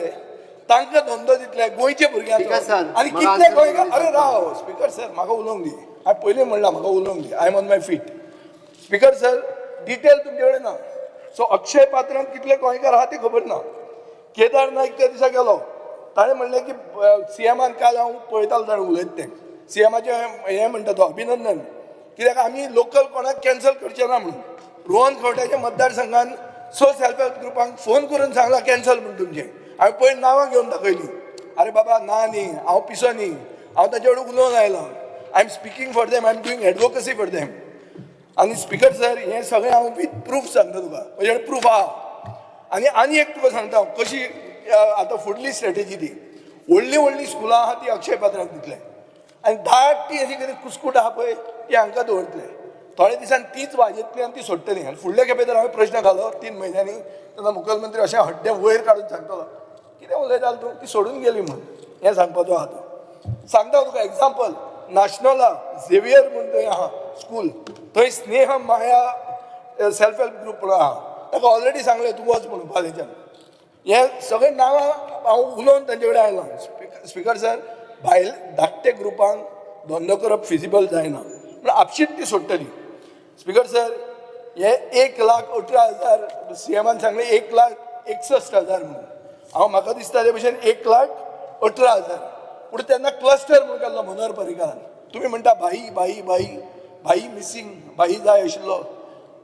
तांकां धंदो दितले गोंयचे भुरग्यांक आनी कितले गोंयकार अरे राव स्पिकर सर म्हाका उलोवंक दी हांवें पयलीं म्हणलां म्हाका उलोवंक दी I am on my feet speaker sir detail तुमचे कडेन ना सो अक्षय पात्रांत कितले गोंयकार आहा ते खबर ना केदार नायक त्या दिसा गेलो ताणें म्हणलें की CMान काल हांव पळयतालो ताणें उलयता तें CMाचें हें म्हणटा तो अभिनंदन कित्याक आमी लोकल कोणाक कॅन्सल करचें ना म्हणून रोहन खंवट्याच्या मतदारसंघान सो सेल्फ हेल्प ग्रुपांक फोन करून सांगला कॅन्सल म्हणून तुमचे हांवें पयलीं नांवां घेवन दाखयलीं अरे बाबा ना न्ही हांव पिसो न्ही हांव ताचे कडेन उलोवंक आयला I am speaking for them I am doing advocacy for them आनी स्पीकर सर हें सगळें हांव विथ प्रूफ सांगता तुका म्हजे कडेन प्रूफ आहा आनी एक तुका सांगता कशी आतां फुडली स्ट्रॅटेजी ती व्हडलीं स्कुलां आहा ती अक्षय पात्राक दितले आनी धाकटी अशी कितें कुस्कूट आहा पळय ती हांकां दवरतले थोड्या दिसान तीच वाजेतली आनी ती सोडटली आनी फुडल्या खेपे तर हांवें प्रश्न घालो 3 म्हयन्यांनी तेन्ना मुखेलमंत्री अशें हड्डे वयर काडून सांगतलो कितें उलयतालो तूं ती सोडून गेली म्हूण हें सांगपाचो आहा तो सांगता तुका एग्जाम्पल नॅशनला झेवियर म्हूण थंय आहा स्कूल थंय स्नेह माया सेल्फ हेल्प ग्रूप म्हणून आहा ताका ऑलरेडी सांगलें तूं वच म्हणून कॉलेजान हे सगळे नांवां हांव उलोवन तांचे कडेन आयलां स्पीकर सर भायल धाकटे ग्रुपांक धंदो करप फिजिबल जायना पूण आपशीच ती सोडटली स्पीकर सर हे 1,18,000 CMन सांगलें 1,61,000 म्हणून हांव म्हाका दिसता ते भशेन 1,18,000 पूण तेन्ना क्लस्टर म्हणून केल्लो मनोहर पर्रीकारान तुमी म्हणटा भाई मिसींग भाई जाय आशिल्लो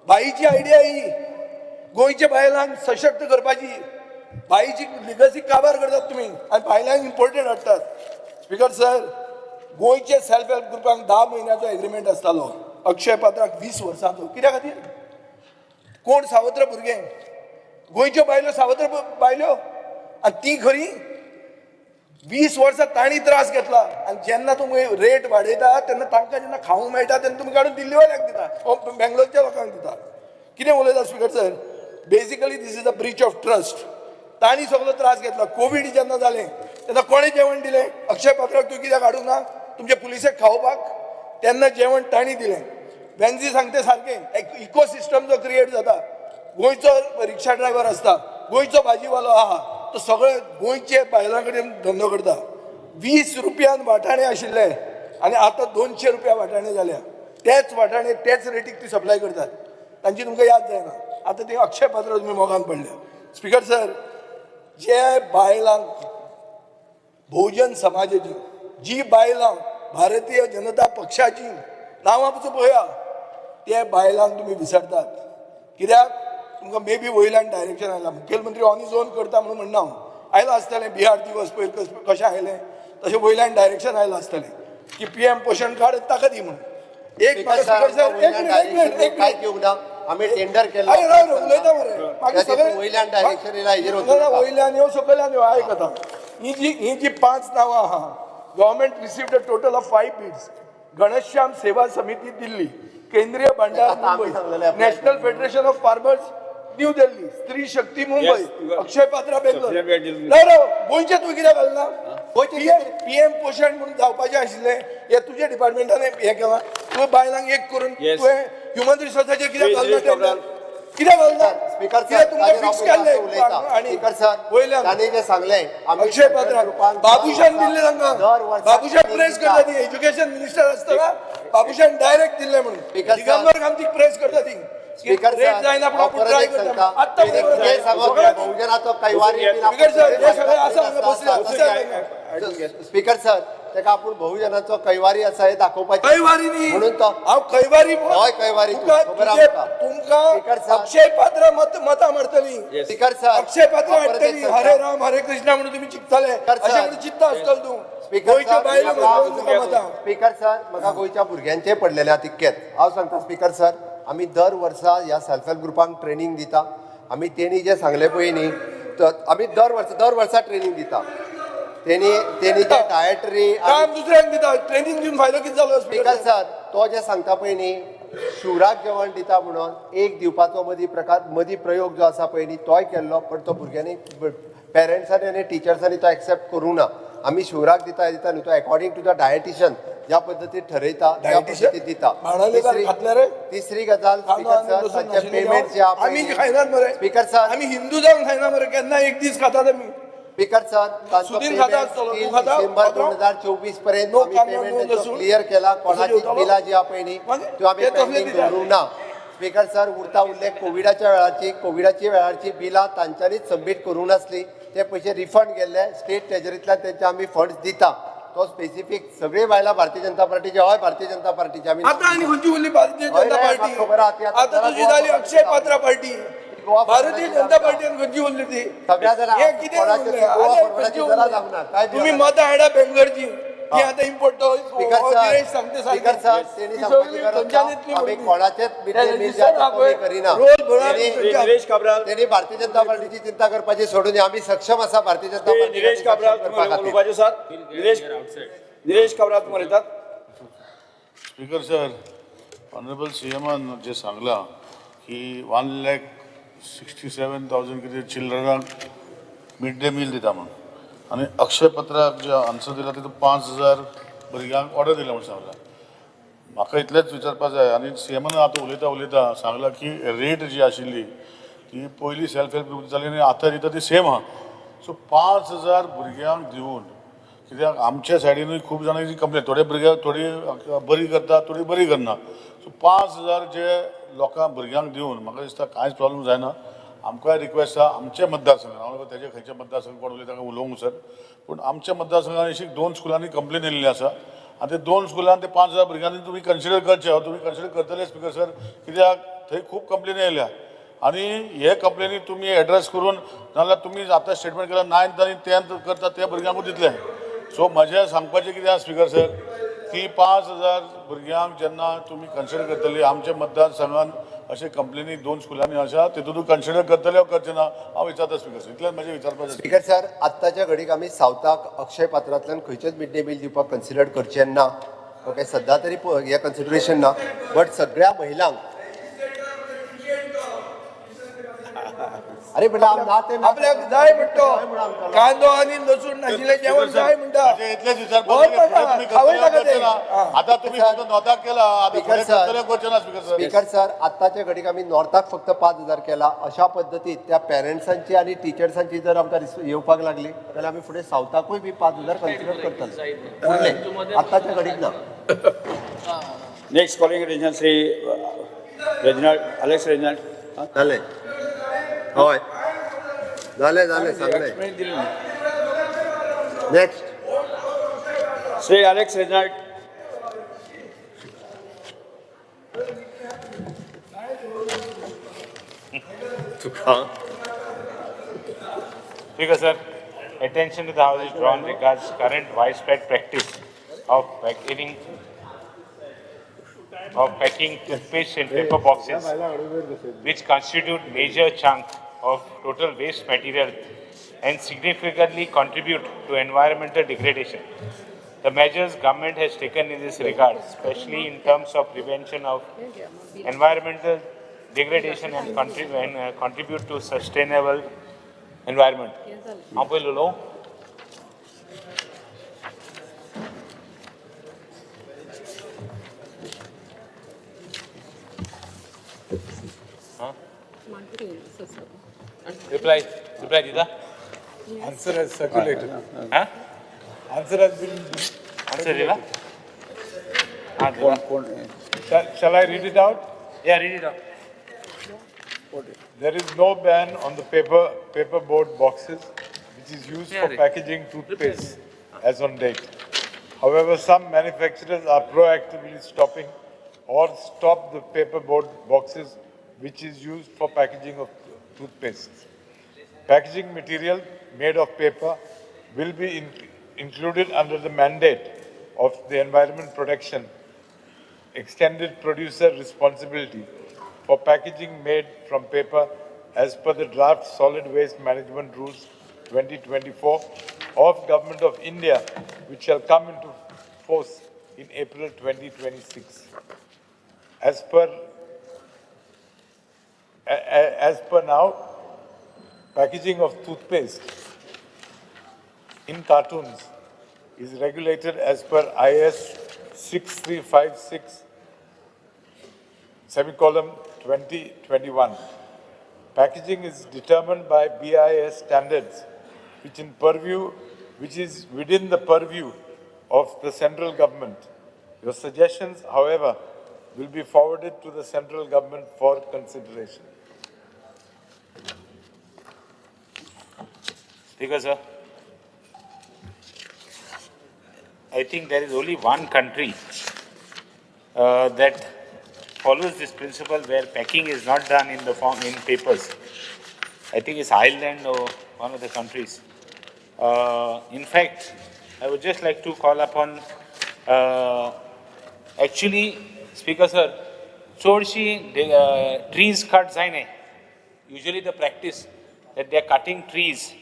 भाईची आयडिया ही गोंयच्या बायलांक सशक्त करपाची बाईची लिगसी काबार करतात तुम्ही आणि बायलांक इम्पोर्टंट हाडटात स्पीकर सर गोंयचे सेल्फ हेल्प ग्रुपांक 10 म्हयन्याचो एग्रीमेंट आसतालो अक्षय पात्राक 20 वर्सांचो कित्या खातीर कोण सावत्र भुरगे गोंयच्यो बायलो सावत्र बायल्यो आनी ती खरी 20 वर्सां तांणी त्रास घेतला आनी जेन्ना तुमी रेट वाडयता तेन्ना तांकां जेन्ना खावंक मेळटा तेन्ना तुमी काडून दिल्लीवाल्याक दिता बेंगलोरच्या लोकांक दिता कितें उलयता speaker sir basically this is a breach of trust तांणी सगळो त्रास घेतला कोवीड जेन्ना जालें तेन्ना कोणें जेवण दिलें अक्षय पात्राक तूं कित्याक हाडूंक ना तुमचे पुलिसेक खावपाक तेन्ना जेवण तांणी दिलें वेन्झी सांगता सारकें इकोसिस्टम जो क्रिएट जाता गोंयचो रिक्षा ड्रायव्हर आसता गोंयचो भाजीवालो आहा तो सगळे गोंयचे बायलां कडेन धंदो करता 20 रुपयान वाटाणे आशिल्ले आनी आतां 200 रुपया वाटाणे जाल्या तेच वाटाणे तेच रेटीक ती सप्लाय करतात तांची तुमकां याद जायना आतां ती अक्षय पात्र तुमी मोगान पडल्या स्पीकर सर जे बायलांक बहुजन समाजाची जी बायलां भारतीय जनता पक्षाची नांवां पळया ते बायलांक तुमी विसरतात कित्याक तुमकां मे बी वयल्यान डायरेक्शन आयलां मुखेलमंत्री ऑन इज ओन करता म्हणून म्हणना हांव आयलां आसतलें बिहार दिवस पयर कशें आयलें तशें वयल्यान डायरेक्शन आयलां आसतलें की PM पोषण कार्ड ताका दी म्हणून एक काय घेऊंक ना आम्ही टेंडर केलं उलयता मरे सगळें वयल्यान डायरेक्शन येयला वयल्यान येवं सकयल्यान येवं आयक आतां ही जी 5 नांवां आहा government received a total of 5 bids Ghanshyam Seva Samiti Delhi Kendriya Bhandar Mumbai national federation of farmers new Delhi Stree Shakti Mumbai अक्षय पात्रा बेंगलोर गोंयचे तुवें कित्याक घालना PM पोषण म्हणून जावपाचें आशिल्लें हे तुज्या डिपार्टमेंटान हे केलां तुवें बायलांक एक करून तुवें ह्युमन रिसोर्साचेर कित्याक घालना टेंडर कित्याक घालना स्पीकर कित्याक तुमकां फिक्स केल्लें आनी स्पीकर सर वयल्यान तांणी जे सांगलें अक्षय पात्राक बाबुशान दिल्लें तांकां बाबुशान प्रेस करता ती एज्युकेशन मिनिस्टर आसतना बाबुशान डायरेक्ट दिल्लें म्हणून दिगंबर गांधी प्रेस करता ती स्पीकर रेट जायना पूण आपूण ट्राय करता आत्तां बहुजनाचो कैवारी स्पीकर सर हे सगळें आसा हांगा बसल्या स्पीकर सर तेका आपूण बहुजनाचो कैवारी आसा हे दाखोवपाचें कैवारी न्ही म्हणून तो हांव कैवारी हय कैवारी तुमकां अक्षय पात्र मतां मारतली स्पीकर सर अक्षय पात्र हाडटली हरे राम हरे कृष्णा म्हणून तुमी चिंतताले अशें म्हणून चिंतता आसतलो तूं गोंयच्या बायलो तुका मतां स्पीकर सर म्हाका गोंयच्या भुरग्यांचे पडलेले आहा तितकेच हांव सांगता स्पीकर सर आमी दर वर्सा ह्या सेल्फ हेल्प ग्रुपांक ट्रेनींग दिता आमी तेणी जे सांगले पळय न्ही आमी दर वर्सा ट्रेनींग दिता तेणी जे डायटरी काम दुसऱ्यांक दिता ट्रेनींग दिवन फायदो कितें जालो स्पीकर सर तो जे सांगता पळय न्ही शिवराक जेवण दिता म्हणून एक दिवपाचो मदीं प्रयोग जो आसा पळय न्ही तोय केल्लो पण तो भुरग्यांनी पेरंट्सांनी आनी टिचर्सांनी तो एक्सेप्ट करूं ना आमी शिवराक दिता न्ही तो अकॉर्डिंग टू द डायटिशियन ज्या पद्दतीन ठरयता त्या पद्दतीन दिता तिसरी गजाल स्पीकर सर तांचे पेमेंट जे आमी खायनात मरे स्पीकर सर आमी हिंदू जावन खायना मरे केन्ना एक दीस खातात आमी स्पीकर सर तांचो डिसेंबर 2024 पर्यंत आमी पेमेंट क्लियर केला कोणाची बिलां जी आहा पळय न्ही त्यो आमी पेंडींग दवरूंक ना स्पीकर सर उरता उरले कोविडाची वेळारची बिलां तांच्यांनीच सबमीट करूंक नासली ते पयशे रिफंड गेल्ले स्टेट ट्रेजरींतल्यान तेंचे आमी फंड्स दिता तो स्पेसिफीक सगळी बायलां भारतीय जनता पार्टीचे हय भारतीय जनता पार्टीचे आमी आतां आनी खंयची उरली भारतीय जनता पार्टी आतां तुजी जाली अक्षय पात्रा पार्टी गोवा भारतीय जनता पार्टीन खंयची उरली ती सगळ्या जाणां हे कितें कोणाचे उरलें? गोवा आले फॉरवर्डाची खंयची जरा उरलें? जावना काय तुम्ही मतां हाडा बेंगलोरची ती आतां इम्पोर्ट स्पीकर सर तेणी सांगपाची गरज ना आमी कोणाचेच मिड डे मील जे आसा कमी करिना तेणी भारतीय जनता पार्टीची चिंता करपाची सोडून आमी सक्षम आसा भारतीय जनता पार्टी निलेश काब्राल उलोवपाचे सर निलेश काब्राल तुम्हाला येतात. स्पीकर सर, ऑनरेबल सीएमान जे सांगला की 1,67,000 कितें चिल्ड्रनांक मिड डे मील दिता म्हणून आनी अक्षय पत्राक जे आन्सर दिला तितून 5,000 भुरग्यांक ऑर्डर दिला म्हणून सांगला. म्हाका इतलेंच विचारपाक जाय आनी सीएमान आतां उलयता सांगला की रेट जी आशिल्ली ती पयलीं सेल्फ हेल्प ग्रुप जाली आनी आतां दिता ती सेम आहा. सो 5,000 भुरग्यांक दिवन कित्याक आमच्या सायडीनूय खूब जाणांची कंप्लेन थोडे भुरग्यांक थोडी बरी करता थोडी बरी करना. सो 5,000 जे लोकांक भुरग्यांक दिवन म्हाका दिसता कांयच प्रॉब्लेम जायना. आमकांय रिक्वेस्ट आहा आमच्या मतदारसंघात हांव तेजे खंयच्या मतदारसंघ कोण उलयता ताका उलोवंक सर पूण आमच्या मतदारसंघात अशी 2 स्कुलांनी कंप्लेन येयल्ली आसा आनी ते 2 स्कुलांत ते 5,000 भुरग्यांनी तुमी कन्सिडर करचे तुमी कन्सिडर करतले स्पीकर सर कित्याक थंय खूब कंप्लेनी येयल्या आनी हे कंप्लेनी तुमी एड्रेस करून नाजाल्यार तुमी आतां स्टेटमेंट केला 9th आनी 10th करता त्या भुरग्यांकूच दितले. सो म्हजें सांगपाचें कितें आसा स्पीकर सर की 5,000 भुरग्यांक जेन्ना तुमी कन्सिडर करतली आमच्या मतदारसंघात अशे कंप्लेनी 2 स्कुलांनी आसा तितून कन्सिडर करतले वा करचे ना हांव विचारता स्पीकर सर इतलेंच म्हजें विचारपाचें. स्पीकर सर आत्ताच्या घडीक आमी सावथाक अक्षय पात्रांतल्यान खंयचेच मिड डे मील दिवपाक कन्सिडर करचें ना ओके सद्या तरी हे कन्सिडरेशन ना बट सगळ्या महिलांक अरे बेटा ना ते आपल्याक जाय म्हणतो कांदो आनी लसूण नाशिल्लें जेवण जाय म्हणटा म्हजें इतलेंच विचारपाचें आतां तुमी फक्त नॉर्थाक केला आतां फुडें करतले करचे ना स्पीकर सर. स्पीकर सर आत्ताच्या घडीक आमी नॉर्थाक फक्त 5,000 केला अशा पद्दतीत त्या पेरेंट्सांची आनी टिचर्सांची जर आमकां येवपाक लागली जाल्यार आमी फुडें सावथाकूय बी 5,000 कन्सिडर करतले फुडलें आत्ताच्या घडीक ना. Next calling regional Shri Reginald Alex Reginald. जालें हय जालें सांगलें next Shri Alex Reginald. Speaker sir, attention to the House is drawn regards current widespread practice of packing toothpaste in paper boxes, which constitute major chunk of total waste material and significantly contribute to environmental degradation. The measures government has taken in this regard, especially in terms of prevention of environmental degradation and contribute to sustainable environment. Reply, Dida. Answer has circulated. Huh? Answer has been. Answer, Dida. Shall I read it out? Yeah, read it out. There is no ban on the paperboard boxes which is used for packaging toothpaste as on date. However, some manufacturers are proactively stopping or stop the paperboard boxes which is used for packaging of toothpaste. Packaging material made of paper will be included under the mandate of the Environment Protection Extended Producer Responsibility for packaging made from paper as per the draft Solid Waste Management Rules 2024 of Government of India, which shall come into force in April 2026. As per now, packaging of toothpaste in cartoons is regulated as per IS 6356 2021. Packaging is determined by BIS standards, which is within the purview of the central government. Your suggestions, however, will be forwarded to the central government for consideration. Speaker sir, I think there is only one country that follows this principle where packing is not done in the form in papers. I think it's Ireland or one of the countries. In fact, I would just like to call upon, actually, Speaker sir, चोडशी trees cut जायने. Usually the practice that they are cutting trees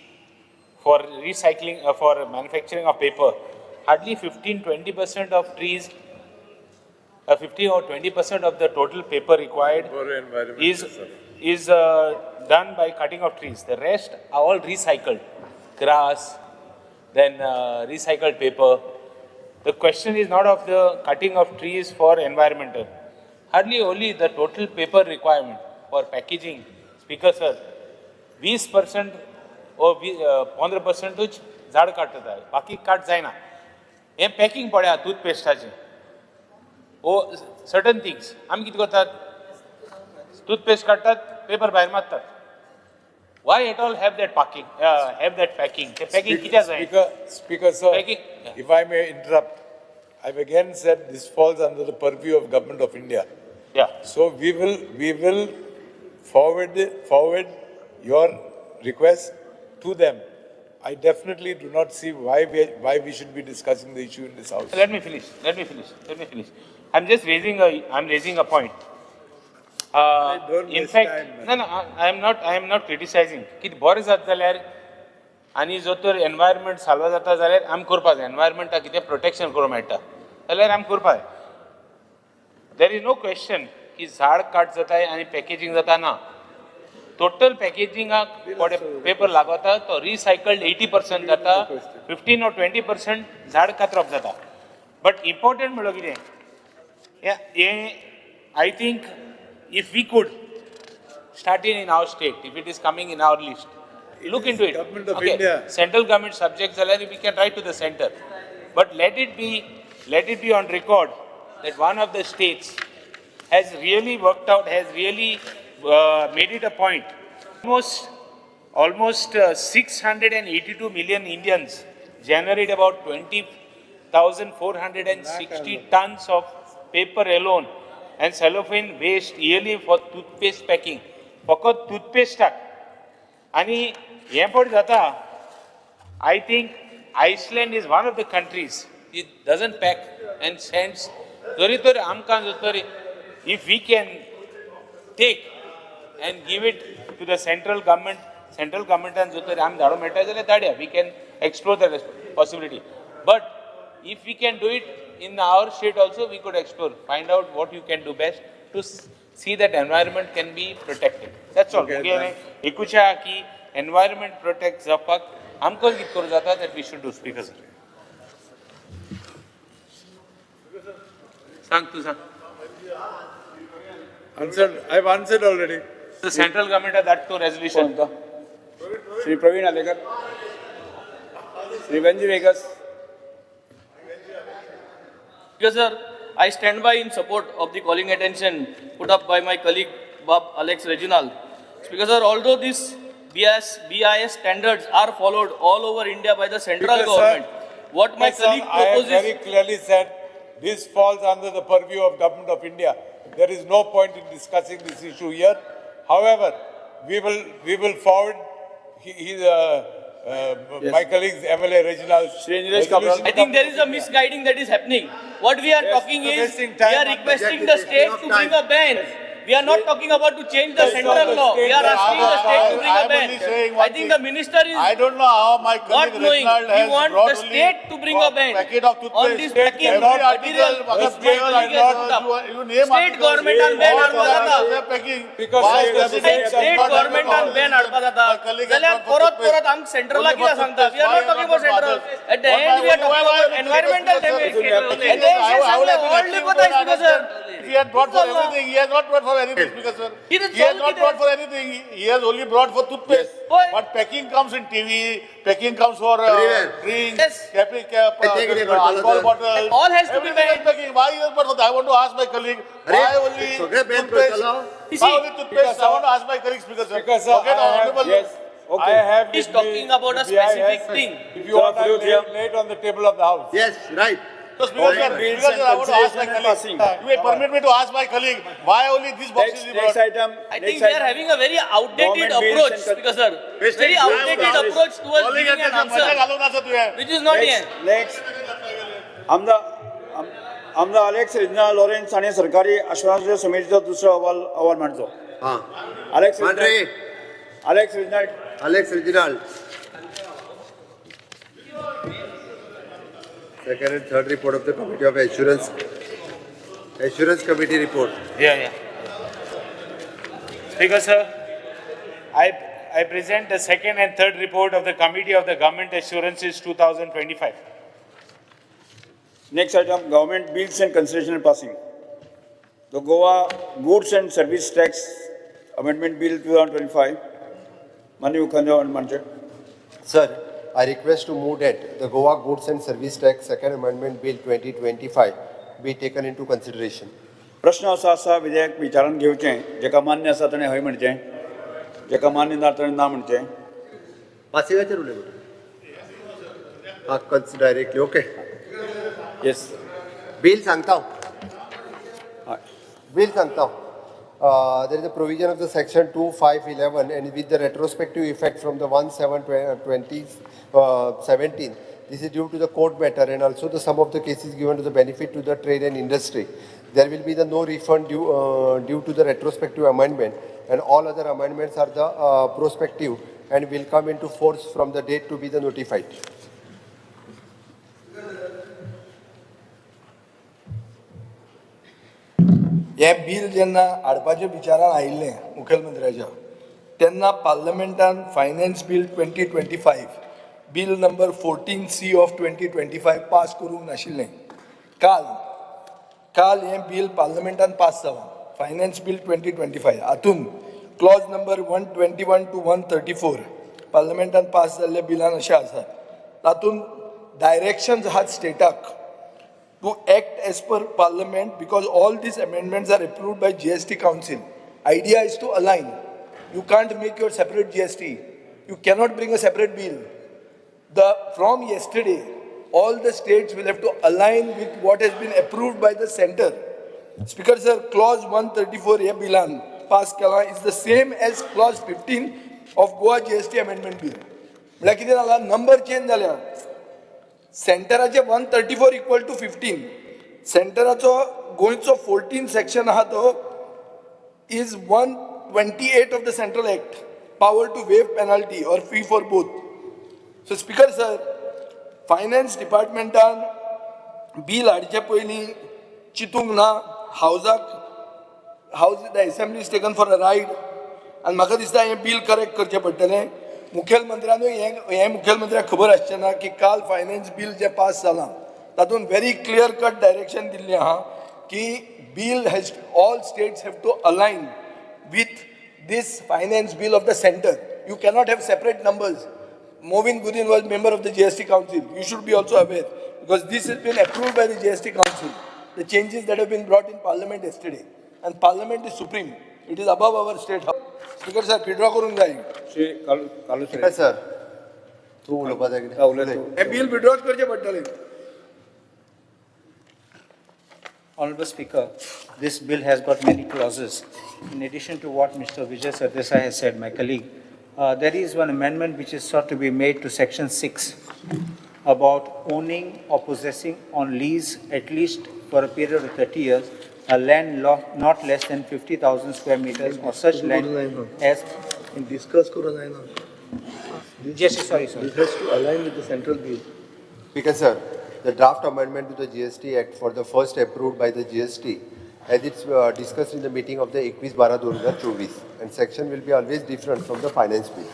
for recycling, for manufacturing of paper. Hardly 15-20% of trees, 50 or 20% of the total paper required is done by cutting of trees. The rest are all recycled. Grass, then recycled paper. The question is not of the cutting of trees for environmental. Hardly only the total paper requirement for packaging, Speaker sir, 20% or 15% झाड काटत आहे, बाकी काट जायना. हे packing पळया टूथपेस्टाचे. ओ certain things आमी कितें करतात, टूथपेस्ट काडटात, पेपर भायर मारतात. Why at all have that packing? Have that packing? The packing कित्याक जाय? Speaker sir, Packing, yeah. if I may interrupt, I've again said this falls under the purview of Government of India. Yeah. So we will forward your request to them. I definitely do not see why we should be discussing the issue in this house. Let me finish. I'm just raising a point. In fact, no, I am not criticizing. कित बरें जाता जाल्यार आनी जो तर environment साल्वा जाता जाल्यार आम करपा जाय. Environment कितें protection करूं मेळटा जाल्यार आम करपा जाय. There is no question की झाड काट जाताय आनी packaging जाता ना. Total packaging paper लागता तो recycled 80% जाता, 15 or 20% झाड कातरप जाता. But important म्हणल्यार कितें? I think if we could start in our state, if it is coming in our list, look into it. Government of India. Central government subjects, we can write to the center. But let it be on record that one of the states has really worked out, has really made it a point. Almost 682 million Indians generate about 20,460 tons of paper alone and cellophane waste yearly for toothpaste packing. फकत toothpaste टाक. आणि हे पण जाता, I think Iceland is one of the countries. It doesn't pack and sends. जरी तर आमकां जर if we can take and give it to the central government and जो तर आम धाडो मेळटा जाल्यार धाडया. We can explore the possibility. But if we can do it in our state also, we could explore, find out what you can do best to see that environment can be protected. That's all. Ekucha ki environment protects zapak. Amkon kit kuru jata that we should do. Speaker sir. Sang tu sang. Answered. I've answered already. The central government has that to resolution. Shri Praveen Adekar, Shri Benji Vegas. Because sir, I stand by in support of the calling attention put up by my colleague Bob Alex Reginald. Because sir, although these BIS standards are followed all over India by the central government, what my colleague I have proposes... very clearly said this falls under the purview of Government of India. There is no point in discussing this issue here. However, we will forward my colleague's MLA Reginald. I think there is a misguiding that is happening. What we are talking is, we are requesting the state to bring a ban. We are not talking about to change the central law. We are asking the state to bring a ban. I think the minister is I don't know how my colleague not knowing. Reginald We has want brought the state to bring a ban packet of on this toothpaste. packing Every material. article, you name State government on ban हाडपा जाता. State government on ban हाडपा जाता. जाल्यार परत आमक सेंट्रलाक कितें सांगता? We are not talking about central. At the end we are talking about environmental damage. And they say सगळे worldly पता है Speaker sir. He had brought for everything. He has not brought for anything, Speaker sir. He has not brought for anything. He has only brought for toothpaste. But packing comes in TV. Packing comes for drinks, alcohol bottles. All has to be Everything is packing. Why he has brought for that? I want to ask my colleague. Why only toothpaste? Why only toothpaste? I want to ask my colleague, Speaker sir. Speaker sir, Okay, now, honorable. yes. I have He's with talking me about a the BIS. specific thing. If you want, I'll lay it on the table of the House. Yes, right. So Speaker sir, Bills Speaker sir, I and want to ask my consideration and colleague. passing. You may permit me to ask my colleague why only these boxes you Next brought? item. I next think we are item. having a very outdated Government bills approach, and Speaker sir. Very Wasting outdated time. approach towards Calling giving an attention, मजा answer, घालू ना sir तुझे. which is not here. Next आमदार Alex Reginald Lourenco आणि सरकारी आश्वासन समितीचा दुसरा अहवाल मांडतो. हां Alex Mandrem Alex Reginald Alex Reginald. Second and third report of the Committee of Assurance Committee report. Yeah. Speaker sir, I present the second and third report of the Committee of the Government Assurances 2025. Next item, government bills and consideration and passing. The Goa Goods and Service Tax Amendment Bill 2025. Manu Khanjo and Manche. Sir, I request to move that the Goa Goods and Service Tax Second Amendment Bill 2025 be taken into consideration. प्रश्न असा असा विधेयक विचारान घेवचें जेका मान्य आसा ताणें हय म्हणचें जेका मान्य ना ताणें ना म्हणचें. पासिंगाचेर उलय हां डायरेक्टली ओके येस बिल सांगता बिल सांगता there is a provision of the section 2511 and with the retrospective effect from the 1/7/2017. This is due to the court matter and also the sum of the cases given to the benefit to the trade and industry. There will be the no refund due to the retrospective amendment, and all other amendments are the prospective and will come into force from the date to be the notified. हे bill जेन्ना हाडपाच्या विचारान आयिल्लें मुखेलमंत्र्याच्या तेन्ना पार्लमेंटान finance bill 2025 bill number 14C of 2025 pass करूंक नाशिल्लें. काल हें बिल पार्लमेंटान पास जालां फायनान्स बिल 2025. हातून क्लॉज नंबर 121 to 134 पार्लमेंटान पास जाल्ल्या बिलान अशें आसात. तातूंत डायरेक्शन्स आहात स्टेटाक to act as per Parliament because all these amendments are approved by GST Council. Idea is to align. You can't make your separate GST. You cannot bring a separate bill. From yesterday, all the states will have to align with what has been approved by the center. Speaker sir, clause 134 ye bilan pass kala is the same as clause 15 of Goa GST amendment bill. Like कितें जाला number change जाल्या. सेंटराचे 134 equal to 15. सेंटराचो गोंयचो 14 section आहा तो is 128 of the central act power to waive penalty or fee for both. So speaker sir finance डिपार्टमेंटान bill हाडचे पयलीं चिंतूंक ना. House the assembly is taken for a ride आनी म्हाका दिसता हें बिल करेक्ट करचें पडटलें. मुखेलमंत्र्यानूय हें मुखेलमंत्र्याक खबर आसचें ना की काल फायनान्स बिल जें पास जालां तातूंत व्हेरी क्लियर कट डायरेक्शन दिल्लें आहा की bill has all states have to align with this finance bill of the center. You cannot have separate numbers. Movin Gudin was member of the GST Council. You should be also aware because this has been approved by the GST Council. The changes that have been brought in Parliament yesterday. And Parliament is supreme. It is above our state house. Speaker sir, withdraw करून जाय. श्री कालू Speaker sir, तू उलोवपा जाय कितें? हे bill withdraw करचे पडटलें. Honorable Speaker, this bill has got many clauses. In addition to what Mr. Vijay Sardesai has said, my colleague, there is one amendment which is sought to be made to Section 6 about owning or possessing on lease at least for a period of 30 years a land not less than 50,000 square meters or such land as... Discuss करून जाय ना. Yes, sorry, sir. This has to align with the central bill. Speaker sir, the draft amendment to the GST Act for the first approved by the GST as it's discussed in the meeting of the 21/12/2024 and section will be always different from the finance bill.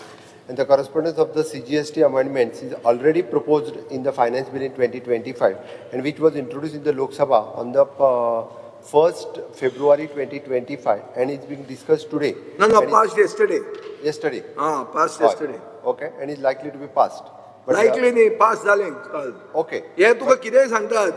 And the correspondence of the CGST amendments is already proposed in the finance bill in 2025 and which was introduced in the Lok Sabha on the 1st February 2025 and it's being discussed today. No, passed yesterday. Yesterday. Passed yesterday. Okay, and is likely to be passed. Likely नाही pass जालें काल. Okay. हे तुका कितें सांगतात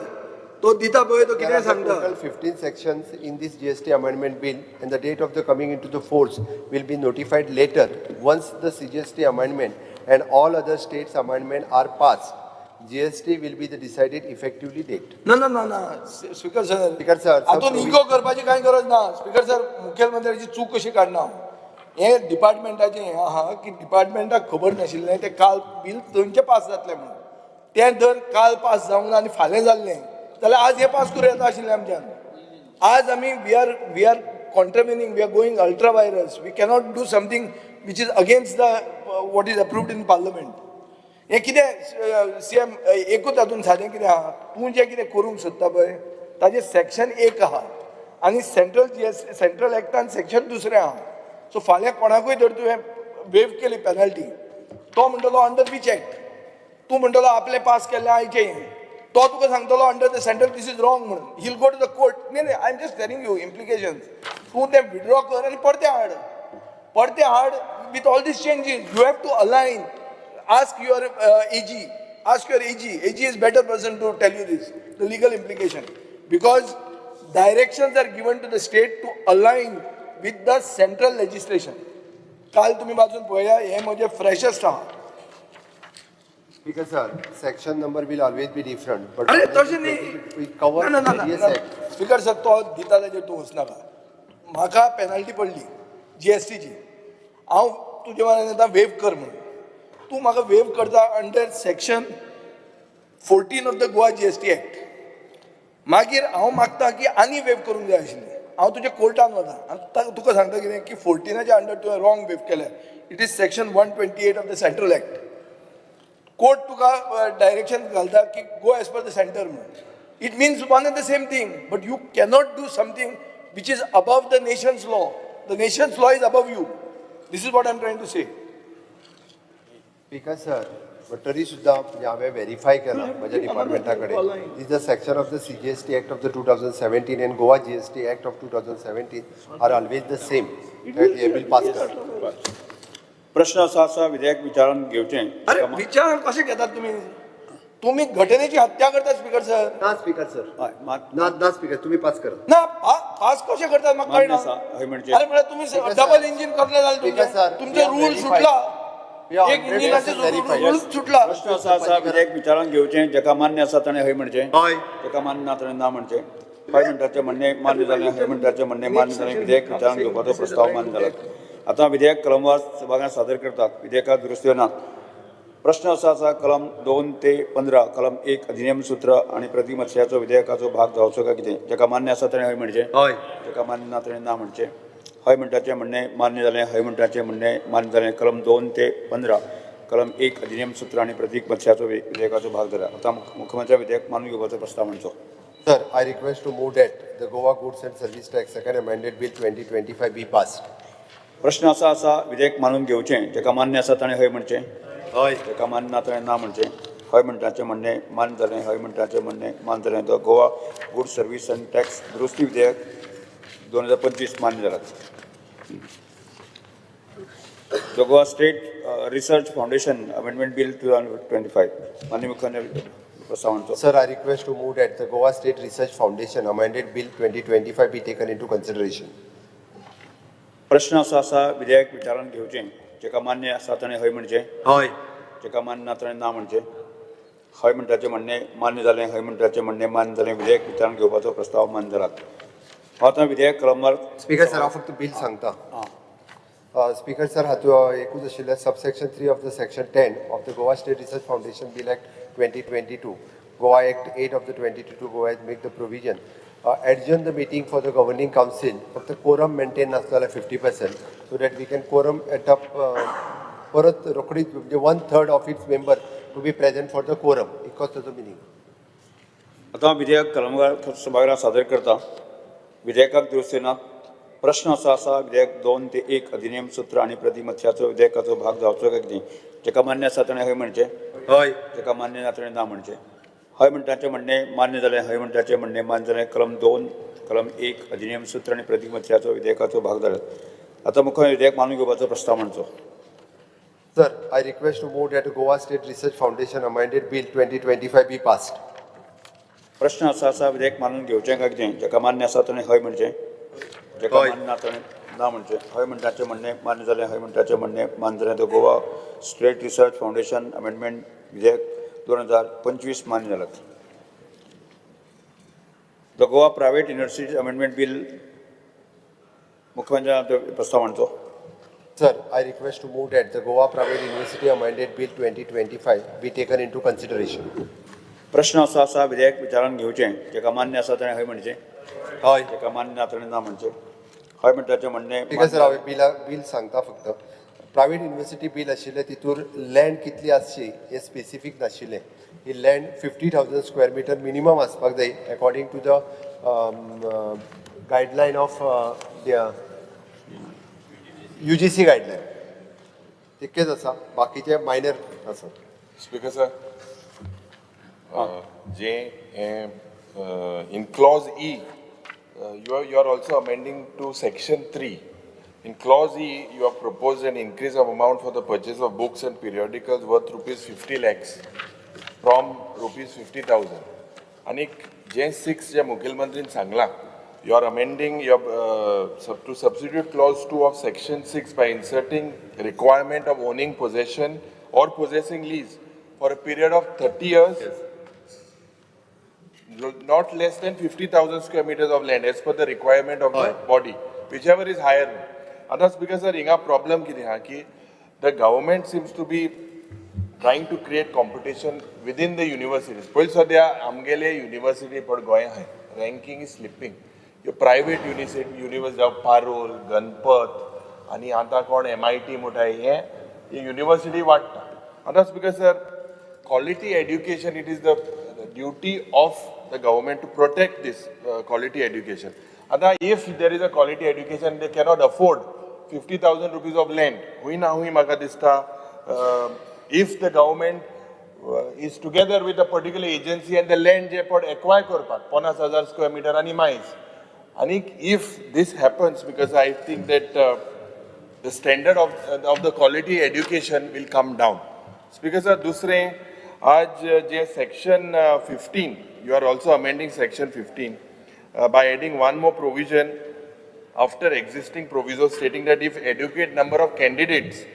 तो दिता पळय तो कितें सांगता. Total 15 sections in this GST amendment bill and the date of the coming into the force will be notified later once the CGST amendment and all other states amendment are passed. GST will be the decided effectively date. ना ना ना ना speaker sir Speaker sir, हातून some ego करपाची कांय गरज ना speaker sir मुखेलमंत्र्याची चूक कशी काडना हे डिपार्टमेंटाचें हें आहा की डिपार्टमेंटाक खबर नाशिल्लें तें काल बील थंयचें पास जातलें म्हणून तें जर काल पास जावंक ना आनी फाल्यां जाल्लें जाल्यार आज हें पास करूं येता आशिल्लें आमच्यान आज आमी we are contributing we are going ultra vires we cannot do something which is against the what is approved in parliament हें कितें सीएम एकूच हातून सादें कितें आहा तूं जें कितें करूंक सोदता पळय ताजें सेक्शन 1 आहा आनी सेंट्रल एक्टान सेक्शन 2 आहा सो फाल्यां कोणाकूय जर तुवें वेव केली पेनल्टी तो म्हणटलो अंडर वीच एक्ट तूं म्हणटलो आपलें पास केल्लें आयचें हें तो तुका सांगतलो under the central this is wrong म्हणून he'll go to the court न्ही I am just telling you implications तूं तें विड्रॉ कर आनी परतें हाड with all this changes you have to align ask your AG is better person to tell you this the legal implication because directions are given to the state to align with the central legislation काल तुम्ही वाचून पळया हे म्हणजे freshest आहा Speaker sir, section number will always be different, but अरे तशें न्ही we cover ना ना various ना acts. स्पीकर सर तो दिता ताजेर तूं वचनाका म्हाका पेनल्टी पडली GSTची हांव तुजे म्हऱ्यान येता वेव कर म्हणून तूं म्हाका वेव करता under section 14 of the Goa GST act मागीर हांव मागता की आनी वेव करूंक जाय आशिल्ली हांव तुज्या कोर्टान वता आनी तुका सांगता कितें की 14च्या अंडर तुवें रॉंग वेव केलें it is section 128 of the central act court तुका डायरेक्शन घालता की go as per the centre म्हणून it means one and the same thing but you cannot do something which is above the nation's law the nation's law is above you this is what I am trying to say Speaker sir, but तरी सुद्धा म्हणजे हांवें verify केला म्हज्या डिपार्टमेंटा कडेन is the section of the CGST act of the 2017 and Goa GST act of 2017 are always the same हे bill pass कर प्रश्न असा विधेयक विचारान घेवचें अरे विचार कशें घेतात तुम्ही घटनेची हत्या करता स्पीकर सर ना स्पीकर सर हय मात ना स्पीकर तुम्ही पास करा ना पास कसे करतात म्हाका मान्य कळना आसा हय म्हणजे अरे म्हळ्यार तुम्ही डबल इंजिन करले जाल्यार Speaker sir, तुमचे we are रूल verified. सुटला We are एक इंजिनाचे 100% verified. रूल सुटला प्रश्न असा विधेयक विचारान घेवचें जेका मान्य आसा ताणें हय म्हणचें हय जेका मान्य ना ताणें ना म्हणचें हय म्हणटाचें म्हणणें मान्य जालें हय म्हणटाचें म्हणणें मान्य जालें विधेयक विचारान घेवपाचो प्रस्ताव मान्य जाला आतां विधेयक कलमवार सभाघरांत सादर करतात विधेयकात दुरुस्त्यो नात प्रश्न असा कलम 2 ते 15 कलम 1 अधिनियम सूत्र आणि प्रतिमत्स्याचो विधेयकाचो भाग जावचो काय कितें जेका मान्य आसा ताणें हय म्हणचें हय जेका मान्य ना ताणें ना म्हणचें हय म्हणटाचें म्हणणें मान्य जालें हय म्हणटाचें म्हणणें मान्य जालें कलम 2 ते 15 कलम 1 अधिनियम सूत्र आणि प्रतिमत्स्याचो विधेयकाचो भाग जाला आतां मुख्यमंत्री विधेयक मानून घेवपाचो प्रस्ताव म्हणचो Sir, I request to move that the Goa Goods and Service Tax Second Amended Bill 2025 be passed. प्रश्न असा विधेयक मानून घेवचें जेका मान्य आसा ताणें हय म्हणचें हय जेका मान्य ना ताणें ना म्हणचें हय म्हणटाचें म्हणणें मान्य जालें हय म्हणटाचें म्हणणें मान्य जालें the Goa good service and tax दुरुस्ती विधेयक 2025 मान्य जालां the Goa state research foundation amendment bill 2025 माननीय मुख्यमंत्री प्रस्ताव म्हणचो Sir, I request to move that the Goa State Research Foundation Amended Bill 2025 be taken into consideration. प्रश्न असा विधेयक विचारान घेवचें जेका मान्य आसा ताणें हय म्हणचें हय जेका मान्य ना ताणें ना म्हणचें हय म्हणटाचें म्हणणें मान्य जालें हय म्हणटाचें म्हणणें मान्य जालें विधेयक विचारान घेवपाचो प्रस्ताव मान्य जाला आतां विधेयक क्रमांक स्पीकर सर हांव फक्त बिल सांगता स्पीकर सर हातूं एकूच आशिल्लें subsection 3 of the section 10 of the Goa state research foundation bill act 2022 Goa act 8 of the 2022 Goa make the provision adjourn the meeting for the governing council फक्त quorum maintain नासलो जाल्यार 50% so that we can quorum at up परत रोखडीच म्हणजे 1/3 of its member to be present for the quorum इतकोच ताचो meaning आतां विधेयक कलमकार सभागृहांत सादर करता विधेयकाक दुरुस्ती नात प्रश्न असा विधेयक 2 ते 1 अधिनियम सूत्र आणि प्रतिमत्स्याचो विधेयकाचो भाग जावचो काय कितें जेका मान्य आसा ताणें हय म्हणचें हय जेका मान्य ना ताणें ना म्हणचें हय म्हणटाचें म्हणणें मान्य जालें हय म्हणटाचें म्हणणें मान्य जालें कलम 2 कलम 1 अधिनियम सूत्र आणि प्रतिमत्स्याचो विधेयकाचो भाग जालो आतां मुख्य विधेयक मानून घेवपाचो प्रस्ताव म्हणचो Sir, I request to move that the Goa State Research Foundation Amended Bill 2025 be passed. प्रश्न असा विधेयक मानून घेवचें काय कितें जेका मान्य आसा ताणें हय म्हणचें जेका मान्य ना ताणें ना म्हणचें हय म्हणटाचें म्हणणें मान्य जालें हय म्हणटाचें म्हणणें मान्य जालें the Goa state research foundation amendment विधेयक 2025 मान्य जालात. The Goa private universities amendment bill मुख्यमंत्री प्रस्ताव मांडतो. Sir, I request to move that the Goa Private University Amended Bill 2025 be taken into consideration. प्रश्न असो आसा विधेयक विचारान घेवचें जेका मान्य आसा ताणें हय म्हणचें, हय. जेका मान्य ना ताणें ना म्हणचें. हय म्हणटाचें म्हणणें ठीक आहे सर, हांवें बिल सांगता फक्त. प्रायव्हेट युनिव्हर्सिटी बिल आशिल्लें तितूर लँड कितली आसची हें स्पेसिफीक नाशिल्लें. ही लँड 50,000 स्क्वेअर मिटर मिनिमम आसपाक जाय according to the guideline of UGC guideline. तितकेच आसा, बाकीचे मायनर आसा. Speaker sir, in clause E, you are also amending to section 3. In clause E, you have proposed an increase of amount for the purchase of books and periodicals worth rupees 50 lakhs from rupees 50,000. And J 6 जे मुख्यमंत्रीन सांगला, you are amending to substitute clause 2 of section 6 by inserting requirement of owning possession or possessing lease for a period of 30 years, not less than 50,000 square meters of land as per the requirement of the body, whichever is higher. And that's because there is a problem ki the government seems to be trying to create competition within the universities. Pahil sadya amgele university pod goya hai, ranking is slipping. Your private university of Parul, Ganpat, आणि आता कोण MIT मोठा हे university वाटता. And that's because quality education, it is the duty of the government to protect this quality education. And if there is a quality education, they cannot afford 50,000 rupees of land. Hui na hui maka dista. If the government is together with a particular agency and the land je pod acquire korpak 50,000 square meter ani mais. And if this happens, because I think that the standard of the quality education will come down. Because दूसरे आज जे section 15, you are also amending section 15 by adding one more provision after existing proviso stating that if adequate number of candidates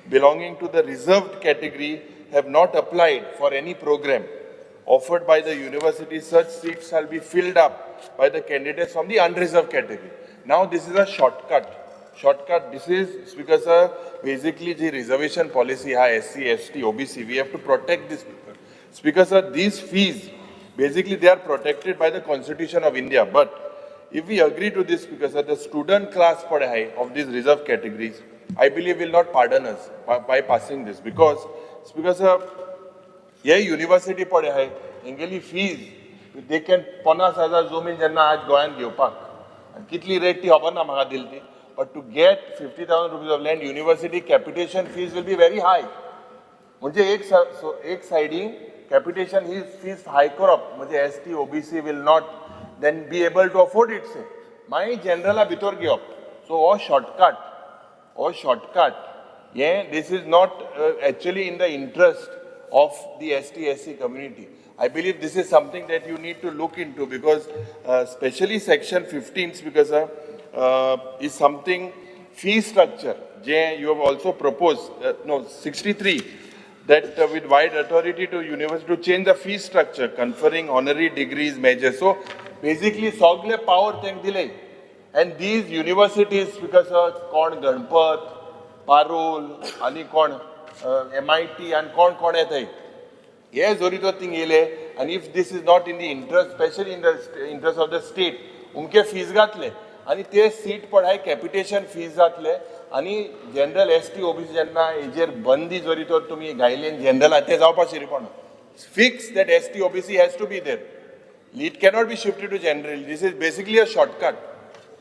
belonging to the reserved category have not applied for any program offered by the university, such seats shall be filled up by the candidates from the unreserved category. Now this is a shortcut. This is because basically the reservation policy, SC, ST, OBC, we have to protect these people. It's because these fees, basically they are protected by the Constitution of India. But if we agree to this, because the student class of these reserved categories, I believe will not pardon us by passing this. Because it's because university पडे आहे, इंगेली fees, they can 50,000 जमीन जेन्ना आज गोंयांत घेवपाक, आणि कितली rate ती खबर ना म्हाका दिली ती. But to get 50,000 rupees of land, university capitation fees will be very high. म्हणजे एक साइडीन capitation fees high करप, म्हणजे ST, OBC will not then be able to afford it. Say, my general भितर घेवप. So shortcut. Yeah, this is not actually in the interest of the ST-SC community. I believe this is something that you need to look into, because especially section 15, because is something fee structure. You have also proposed, 63, that with wide authority to university to change the fee structure, conferring honorary degrees, majors. So basically, sogle power thank delay. And these universities, because kon Ganpat, Parul, ani kon MIT, and kon yetai. Yes, zorito thing ele. And if this is not in the interest, especially in the interest of the state, unke fees gatle. आणि ते seat पढाय capitation fees जातले आणि general ST OBC जेन्ना हेजेर बंदी जरी तर तुम्ही घायलेन जनरल ते जावपा शिरीपण fix that ST OBC has to be there. It cannot be shifted to general. This is basically a shortcut.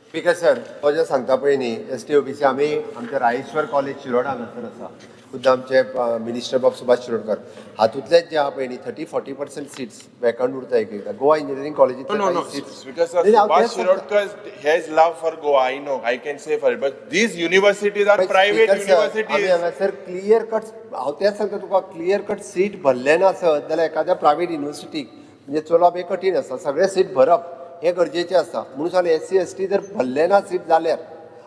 Speaker sir, हो जे सांगता पळय न्ही ST OBC, आमी आमच्या रायेश्वर कॉलेज शिरोड हांगासर आसा, खुद्द आमचे मिनिस्टर बाब सुभाष शिरोडकर, हातूंतलेच जे आहा पळय न्ही 30-40% सीट्स वॅकंट उरता एक गोवा इंजिनियरिंग कॉलेजींतले Because Subhash Shirodkar has love for Goa, I know, I can say for it, but these universities are private universities. आमी हांगासर क्लियर कट, हांव तेच सांगता तुका, क्लियर कट सीट भरले नासत जाल्यार एखाद्या प्रायवेट युनिवर्सिटीक म्हणजे चलोवप हे कठीण आसा. सगळे सीट भरप हे गरजेचें आसा. म्हणून सांगलें SC ST जर भरले ना सीट जाल्यार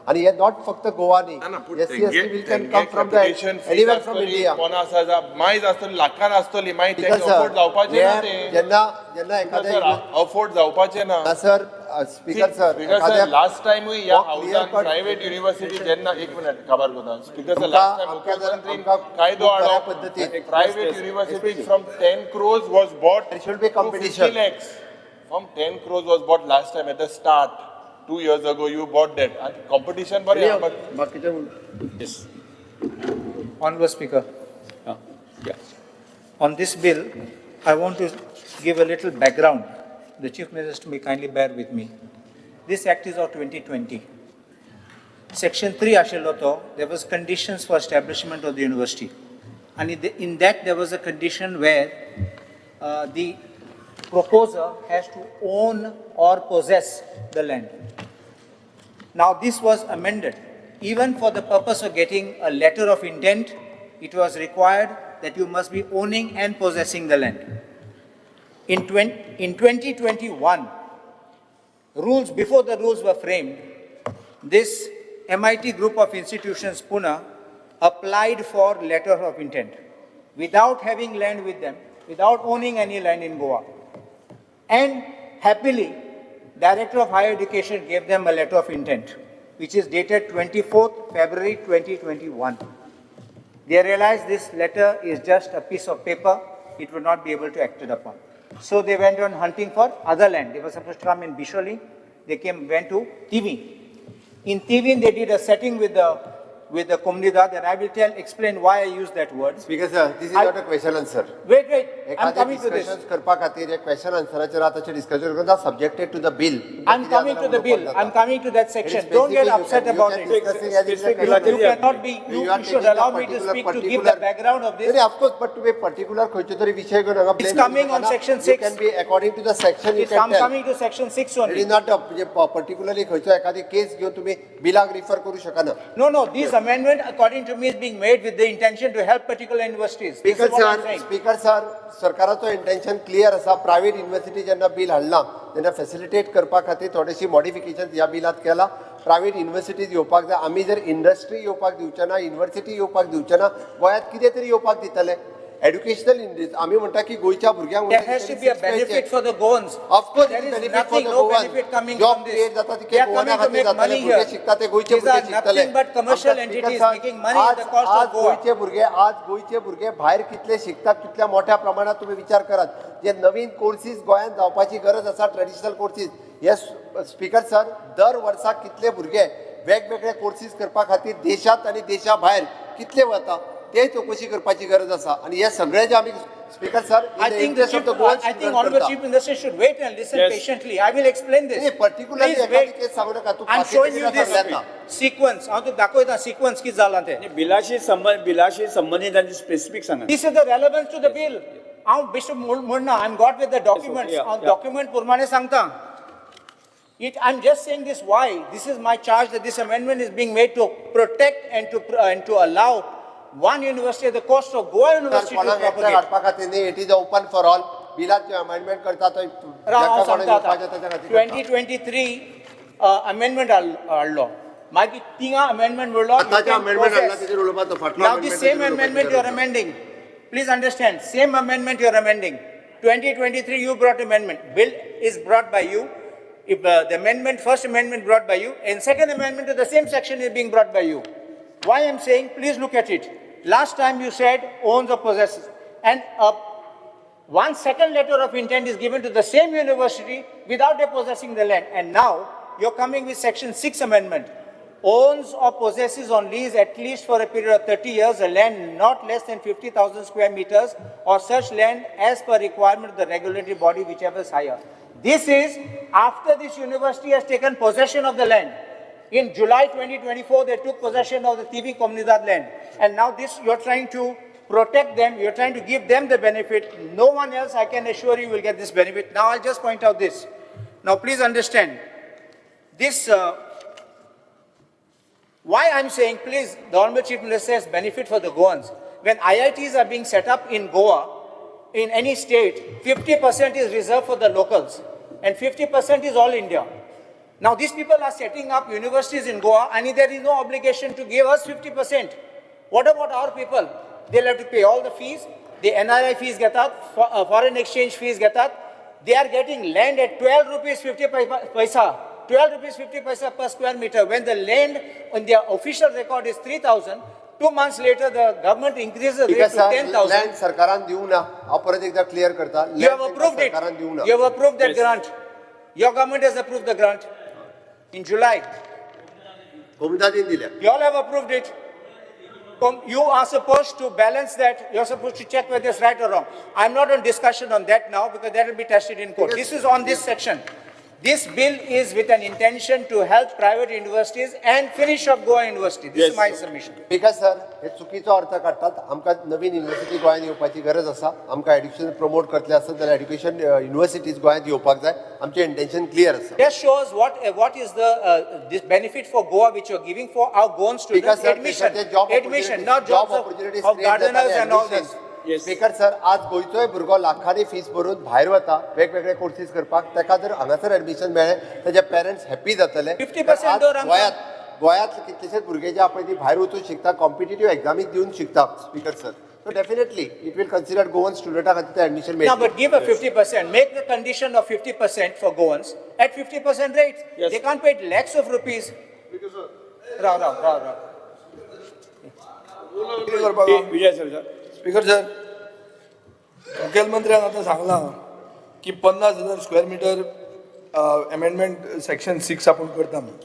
आणि हे नॉट फक्त गोवा न्ही ना, पूण SC ST will can तेंगे come from the capitation fees anywhere from आसतली, India. 50,000 मायज आसतली, लाखान आसतली, मागीर Because तेंगे अफोर्ड जावपाचें ना हे तें. जेन्ना एखाद्या अफोर्ड जावपाचें ना. सर स्पीकर सर एखाद्या लास्ट टाइमूय ह्या हो, clear हाऊसान cut. प्रायव्हेट युनिव्हर्सिटी जेन्ना एक मिनिट खबर करता स्पीकर सर आमकां- लास्ट टाइम आमकां जर- मुख्यमंत्रीन आमकां कायदो खूब बऱ्या हाडप पद्दतीन- private university from 10 crores was bought There should be to competition. 50 lakhs. From 10 crores was bought last time at the start. 2 years ago you bought that. And competition बरें आहा, but Yes. Honorable Speaker, Yeah. on this bill, I want to give a little background. The Chief Minister may kindly bear with me. This Act is of 2020. Section 3 Ashiloto, there was conditions for establishment of the university. And in that there was a condition where the proposer has to own or possess the land. Now this was amended. Even for the purpose of getting a letter of intent, it was required that you must be owning and possessing the land. In 2021, before the rules were framed, this MIT group of institutions, Pune, applied for letter of intent without having land with them, without owning any land in Goa. And happily, Director of Higher Education gave them a letter of intent, which is dated 24th February 2021. They realized this letter is just a piece of paper, it would not be able to act it upon. So they went on hunting for other land. They were supposed to come in Bisholi, they went to TV. In TV, they did a setting with the Comunidad, and I will explain why I use that word. Speaker sir, this is not a question answer. Wait, I'm coming to this. Discussions करपा खातीर एक question answeraचेर आतांचे discussion करता subjected to the bill. I'm coming to the bill. I'm coming to that section. Don't get upset about it. You cannot be, you should allow me to speak to give the background of this. Of course, but to be particular खंयचो तरी विषय घेवन हांगा It's blame coming करूं on नाका. section You 6. can be according to the section you I'm can tell. coming to section 6 It only. is not a म्हणजे particularly खंयचो एखादी केस घेवन तुम्ही बिलाक रिफर करू शकना. No, this amendment, according to me, is being made with the intention to help particular universities. This Speaker is what I'm sir, saying. Speaker sir, सरकाराचो intention clear आसा. प्रायव्हेट युनिव्हर्सिटी जेन्ना बिल हाडला तेन्ना facilitate करपा खातीर थोडेशी modification ह्या बिलात केला. प्रायव्हेट युनिव्हर्सिटीज येवपाक जाय. आमी जर इंडस्ट्री येवपाक दिवचे ना, युनिव्हर्सिटी येवपाक दिवचे ना, गोंयांत कितें तरी येवपाक दितले. एड्युकेशनल इंडस्ट्री आमी म्हणटा की गोंयच्या भुरग्यांक There has to be a benefit for the Goans. Of course, There is benefit for nothing, the no Goans. benefit coming Job from this. create जाता ती They are गोवाना coming to खातीर make money जातले. भुरगे here. शिकता ते गोंयचे These are भुरगे शिकतले. nothing but commercial आमकां entities speaker making money at the cost of Goa. आज गोंयचे भुरगे भायर कितले शिकतात कितल्या मोठ्या प्रमाणात तुम्ही विचार करात. जे नवीन कोर्सीस गोंयांत जावपाची गरज आसा ट्रेडिशनल कोर्सीस. हे स्पीकर सर दर वर्साक कितले भुरगे वेगवेगळे कोर्सीस करपा खातीर देशांत आनी देशा भायर कितले वता ते चौकशी करपाची गरज आसा. आणि हे सगळे जे आमी speaker sir I think Honorable Chief Minister should wait and listen patiently. I will explain this. Particularly Please एखादी wait. केस सांगू नका. तू I'm showing you this sequence. हांव तुका दाखयता sequence कितें जालां तें. बिलाशी संबंधित आनी स्पेसिफीक सांगात. This is the relevance to the bill. हांव बेश्टो म्हणना. I'm got with the documents. हांव document प्रमाणे सांगता. I'm just saying this why. This is my charge that this amendment is being made to protect and to allow one university at the cost of Goa University to propagate. हाडपा खातीर न्ही. It is open for all. बिलात जे amendment करता तो 2023 amendment हाडलो. मागीर थिंगा amendment म्हणलो. आतांचे अमेंडमेंट हाडला तेजेर उलोवपाक तो फाटलो Now the same amendment you are amending. Please understand, same amendment you are amending. 2023 you brought amendment. Bill is brought by you. If the amendment, first amendment brought by you, and second amendment to the same section is being brought by you. Why I'm saying, please look at it. Last time you said owns or possesses, and one second letter of intent is given to the same university without their possessing the land. And now you're coming with section 6 amendment. Owns or possesses on lease at least for a period of 30 years a land not less than 50,000 square meters or such land as per requirement of the regulatory body whichever is higher. This is after this university has taken possession of the land. In July 2024, they took possession of the TV Comunidad land. And now this, you're trying to protect them, you're trying to give them the benefit. No one else, I can assure you, will get this benefit. Now I'll just point out this. Now please understand, this, why I'm saying, please, the Honorable Chief Minister says benefit for the Goans. When IITs are being set up in Goa, in any state, 50% is reserved for the locals and 50% is all India. Now these people are setting up universities in Goa and there is no obligation to give us 50%. What about our people? They'll have to pay all the fees. The NRI fees get out, foreign exchange fees get out. They are getting land at 12 rupees 50 paisa. 12 rupees 50 paisa per square meter. When the land on their official record is 3,000, 2 months later the government increases the rate to 10,000. Land सरकारान दिवं ना हांव परत एकदा clear करता You have approved it. सरकारान दिवं ना You have approved that grant. Your government has approved the grant in July. कोमदादीन दिल्या You all have approved it. You are supposed to balance that. You're supposed to check whether it's right or wrong. I'm not on discussion on that now because that will be tested in court. This is on this section. This bill is with an intention to help private universities and finish up Goa University. This is my submission. Vikas sir हे चुकीचो अर्थ काडटात आमकां नवीन university गोंयांत येवपाची गरज आसा आमकां एड्युकेशन प्रमोट करतले आसत जाल्यार एड्युकेशन युनिव्हर्सिटीज गोंयांत येवपाक जाय आमचें इंटेंशन क्लियर आसा That shows what is the this benefit for Goa which you're giving for our Goan Because, students. sir, Admission, because the job admission, not job jobs opportunities of create gardeners जाताले and all admission. this. Speaker sir आज गोंयचोय भुरगो लाखांनी fees भरून भायर वता वेगवेगळे courses करपाक ताका जर हांगासर एडमिशन मेळ्ळें ताचे पेरंट्स हॅप्पी जातले 50% आज दर आमकां. गोंयांत कितलेशेच भुरगे जे आपण ती भायर वचून शिकता कॉम्पिटिटीव एग्जामीक दिवन शिकता speaker sir so definitely it will consider Goan स्टुडंटा खातीर एडमिशन No, मेळटलें but give a 50%. Make the condition of 50% for Goans at 50% rates. They can't pay lakhs of rupees. Rao. Vijay sir speaker sir मुखेलमंत्र्यान आता सांगला की 50,000 स्क्वेअर मीटर अमेंडमेंट सेक्शन 6 आपण करता म्हणून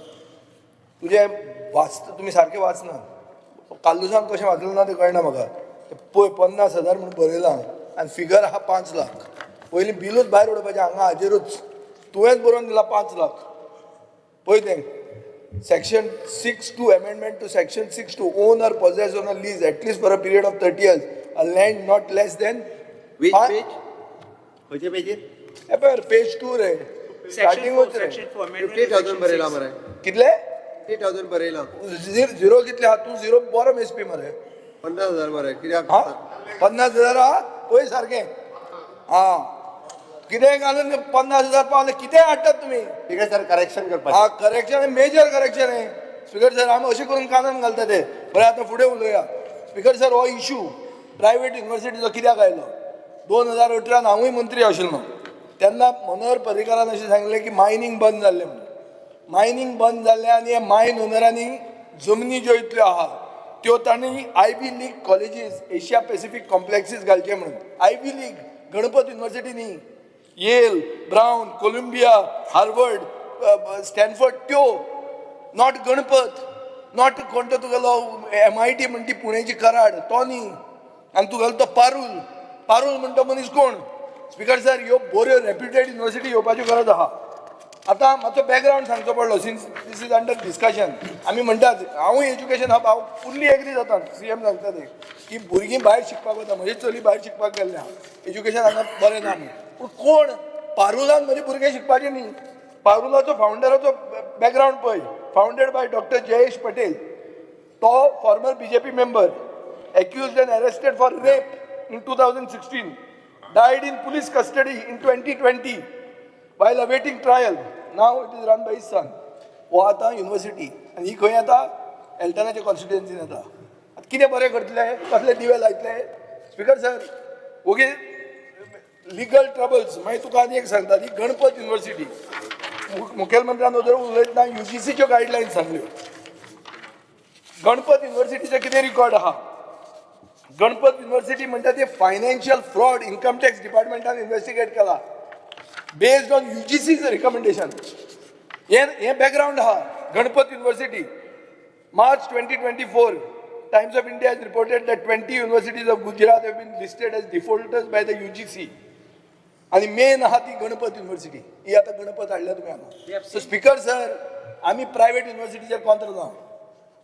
तुझे तुम्ही सारखे वाचना काल्लुसान कशें वाचलें ना ते कळना म्हाका पळय 50,000 म्हणून बरयलां आनी फिगर आहा 5 लाख पयलीं बिलूच भायर उडोवपाचें हांगा हाजेरूच तुवेंच बरोवन दिला 5 लाख पळय तें Section 6(2) amendment to Section 6(2) own or possess on a lease at least for a period of 30 years a land not less than Which page? खंयचे पेजीर page 2 ray Section 4, स्टार्टिंगूच ray Section 4, amendment 50,000 to बरयला Section मरे 6. कितले 50,000 बरयला zero कितले आहा तूं zero बरो मेसपी मरे 50,000 मरे कित्याक हा 50,000 आहा पळय सारकें हा कितें घालून 50,000 पावले कितें हाडटात तुमी ठीक आहे सर करेक्शन करपाचें हा करेक्शन मेजर करेक्शन आहे स्पीकर सर आमी अशें करून कानान घालता ते बरें आतां फुडें उलोवया स्पीकर सर हो इशू प्रायवेट युनिव्हर्सिटीचो कित्याक आयलो 2018 हांवूय मंत्री आशिल्लो तेन्ना मनोहर पर्रीकारान अशें सांगलें की मायनींग बंद जाल्लें म्हणून मायनींग बंद जाल्लें आनी हे मायन ओनरांनी जमनी ज्यो इतल्यो आहा त्यो तांणी Ivy League colleges Asia Pacific complexes घालचे म्हणून आयबी लीग गणपत युनिव्हर्सिटी न्ही Yale Brown Columbia Harvard Stanford त्यो नॉट गणपत नॉट कोणतो तुगेलो MIT म्हणटी पुणेची कराड तो न्ही आनी तुगेलो तो पारूल म्हणटा मनीस कोण स्पीकर सर ह्यो बऱ्यो रेप्युटेड युनिव्हर्सिटी येवपाच्यो गरज आहा आतां मातसो बॅकग्रावंड सांगचो पडलो since this is under discussion आमी म्हणटात हांवूय एज्युकेशन हब हांव फुल्ली एग्री जाता CM सांगता ते की भुरगीं भायर शिकपाक वता म्हजी चली भायर शिकपाक गेल्ले आहा एज्युकेशन हांगा बरें ना म्हणून पूण कोण पारुलान म्हजे भुरगे शिकपाचे न्ही पारुलाचो फावंडराचो बॅकग्रावंड पळय founded by doctor Jayesh Patel तो former BJP member accused and arrested for rape in 2016 died in police custody in 2020 while awaiting trial now it is run by his son हो आतां युनिव्हर्सिटी आनी ही खंय येता एल्टनाच्या कॉन्स्टिट्युएन्सीन येता आतां कितें बरें करतले कसले दिवे लायतले speaker sir okay legal troubles मागीर तुका आनी एक सांगता ही गणपत युनिव्हर्सिटी मुखेलमंत्र्यान जर उलयतना UGCच्यो गायडलायन्स सांगल्यो गणपत युनिव्हर्सिटीचे कितें रिकॉर्ड आहा गणपत युनिव्हर्सिटी म्हणटा ते फायनान्शियल फ्रॉड इन्कम टॅक्स डिपार्टमेंटान इन्व्हेस्टिगेट केला बेस्ड ऑन UGC's रिकमेंडेशन हे बॅकग्रावंड आहा Ganpat university March 2024 Times of India has reported that 20 universities of Gujarat have been listed as defaulters by the UGC आणि main आहा ती Ganpat university ही आता गणपत हाडल्या तुमी हांगा सो स्पीकर सर आमी प्रायवेट युनिव्हर्सिटीचेर कॉन्त्र ना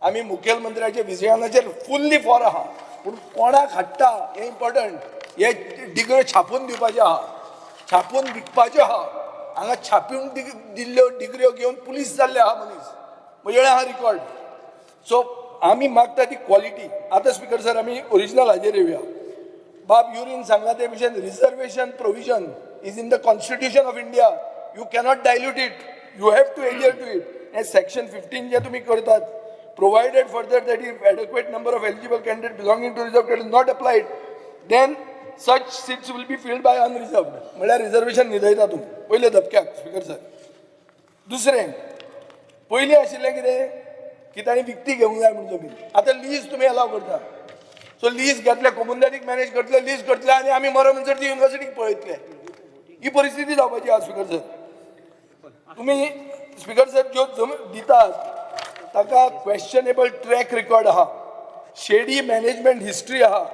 आमी मुखेलमंत्र्याच्या विजयानाचेर फुल्ली फॉर आहा पूण कोणाक हाडटा हें इम्पॉर्टंट हे डिग्र्यो छापून दिवपाचे आहा छापून विकपाच्यो आहा हांगा छापून दिल्ल्यो डिग्र्यो घेवन पुलीस जाल्ले आहा मनीस म्हजे कडेन आहा रिकॉर्ड सो आमी मागता ती क्वॉलिटी आतां स्पीकर सर आमी ओरिजिनल हाजेर येवया बाब युरीन सांगला ते भशेन reservation provision is in the constitution of India you cannot dilute it You have to adhere to it. And section 15 जे तुम्ही करतात, provided further that if adequate number of eligible candidates belonging to reserved category is not applied, then such seats will be filled by unreserved. म्हळ्यार reservation न्हिदयता तुम्ही पयले धपक्याक speaker sir. दुसरें पयलीं आशिल्लें कितें की तांणी विकती घेवंक जाय म्हणून जमीन. आतां लीज तुम्ही अलाव करता. सो लीज घेतले, कमुनदारीक मॅनेज करतले, लीज करतले आनी आमी मरो नंतर ती युनिव्हर्सिटीक पळयतले. ही परिस्थिती जावपाची आहा स्पीकर सर. तुम्ही स्पीकर सर ज्यो जमीन दितात ताका क्वेश्चनेबल ट्रॅक रेकॉर्ड आहा, शेडी मॅनेजमेंट हिस्ट्री आहा.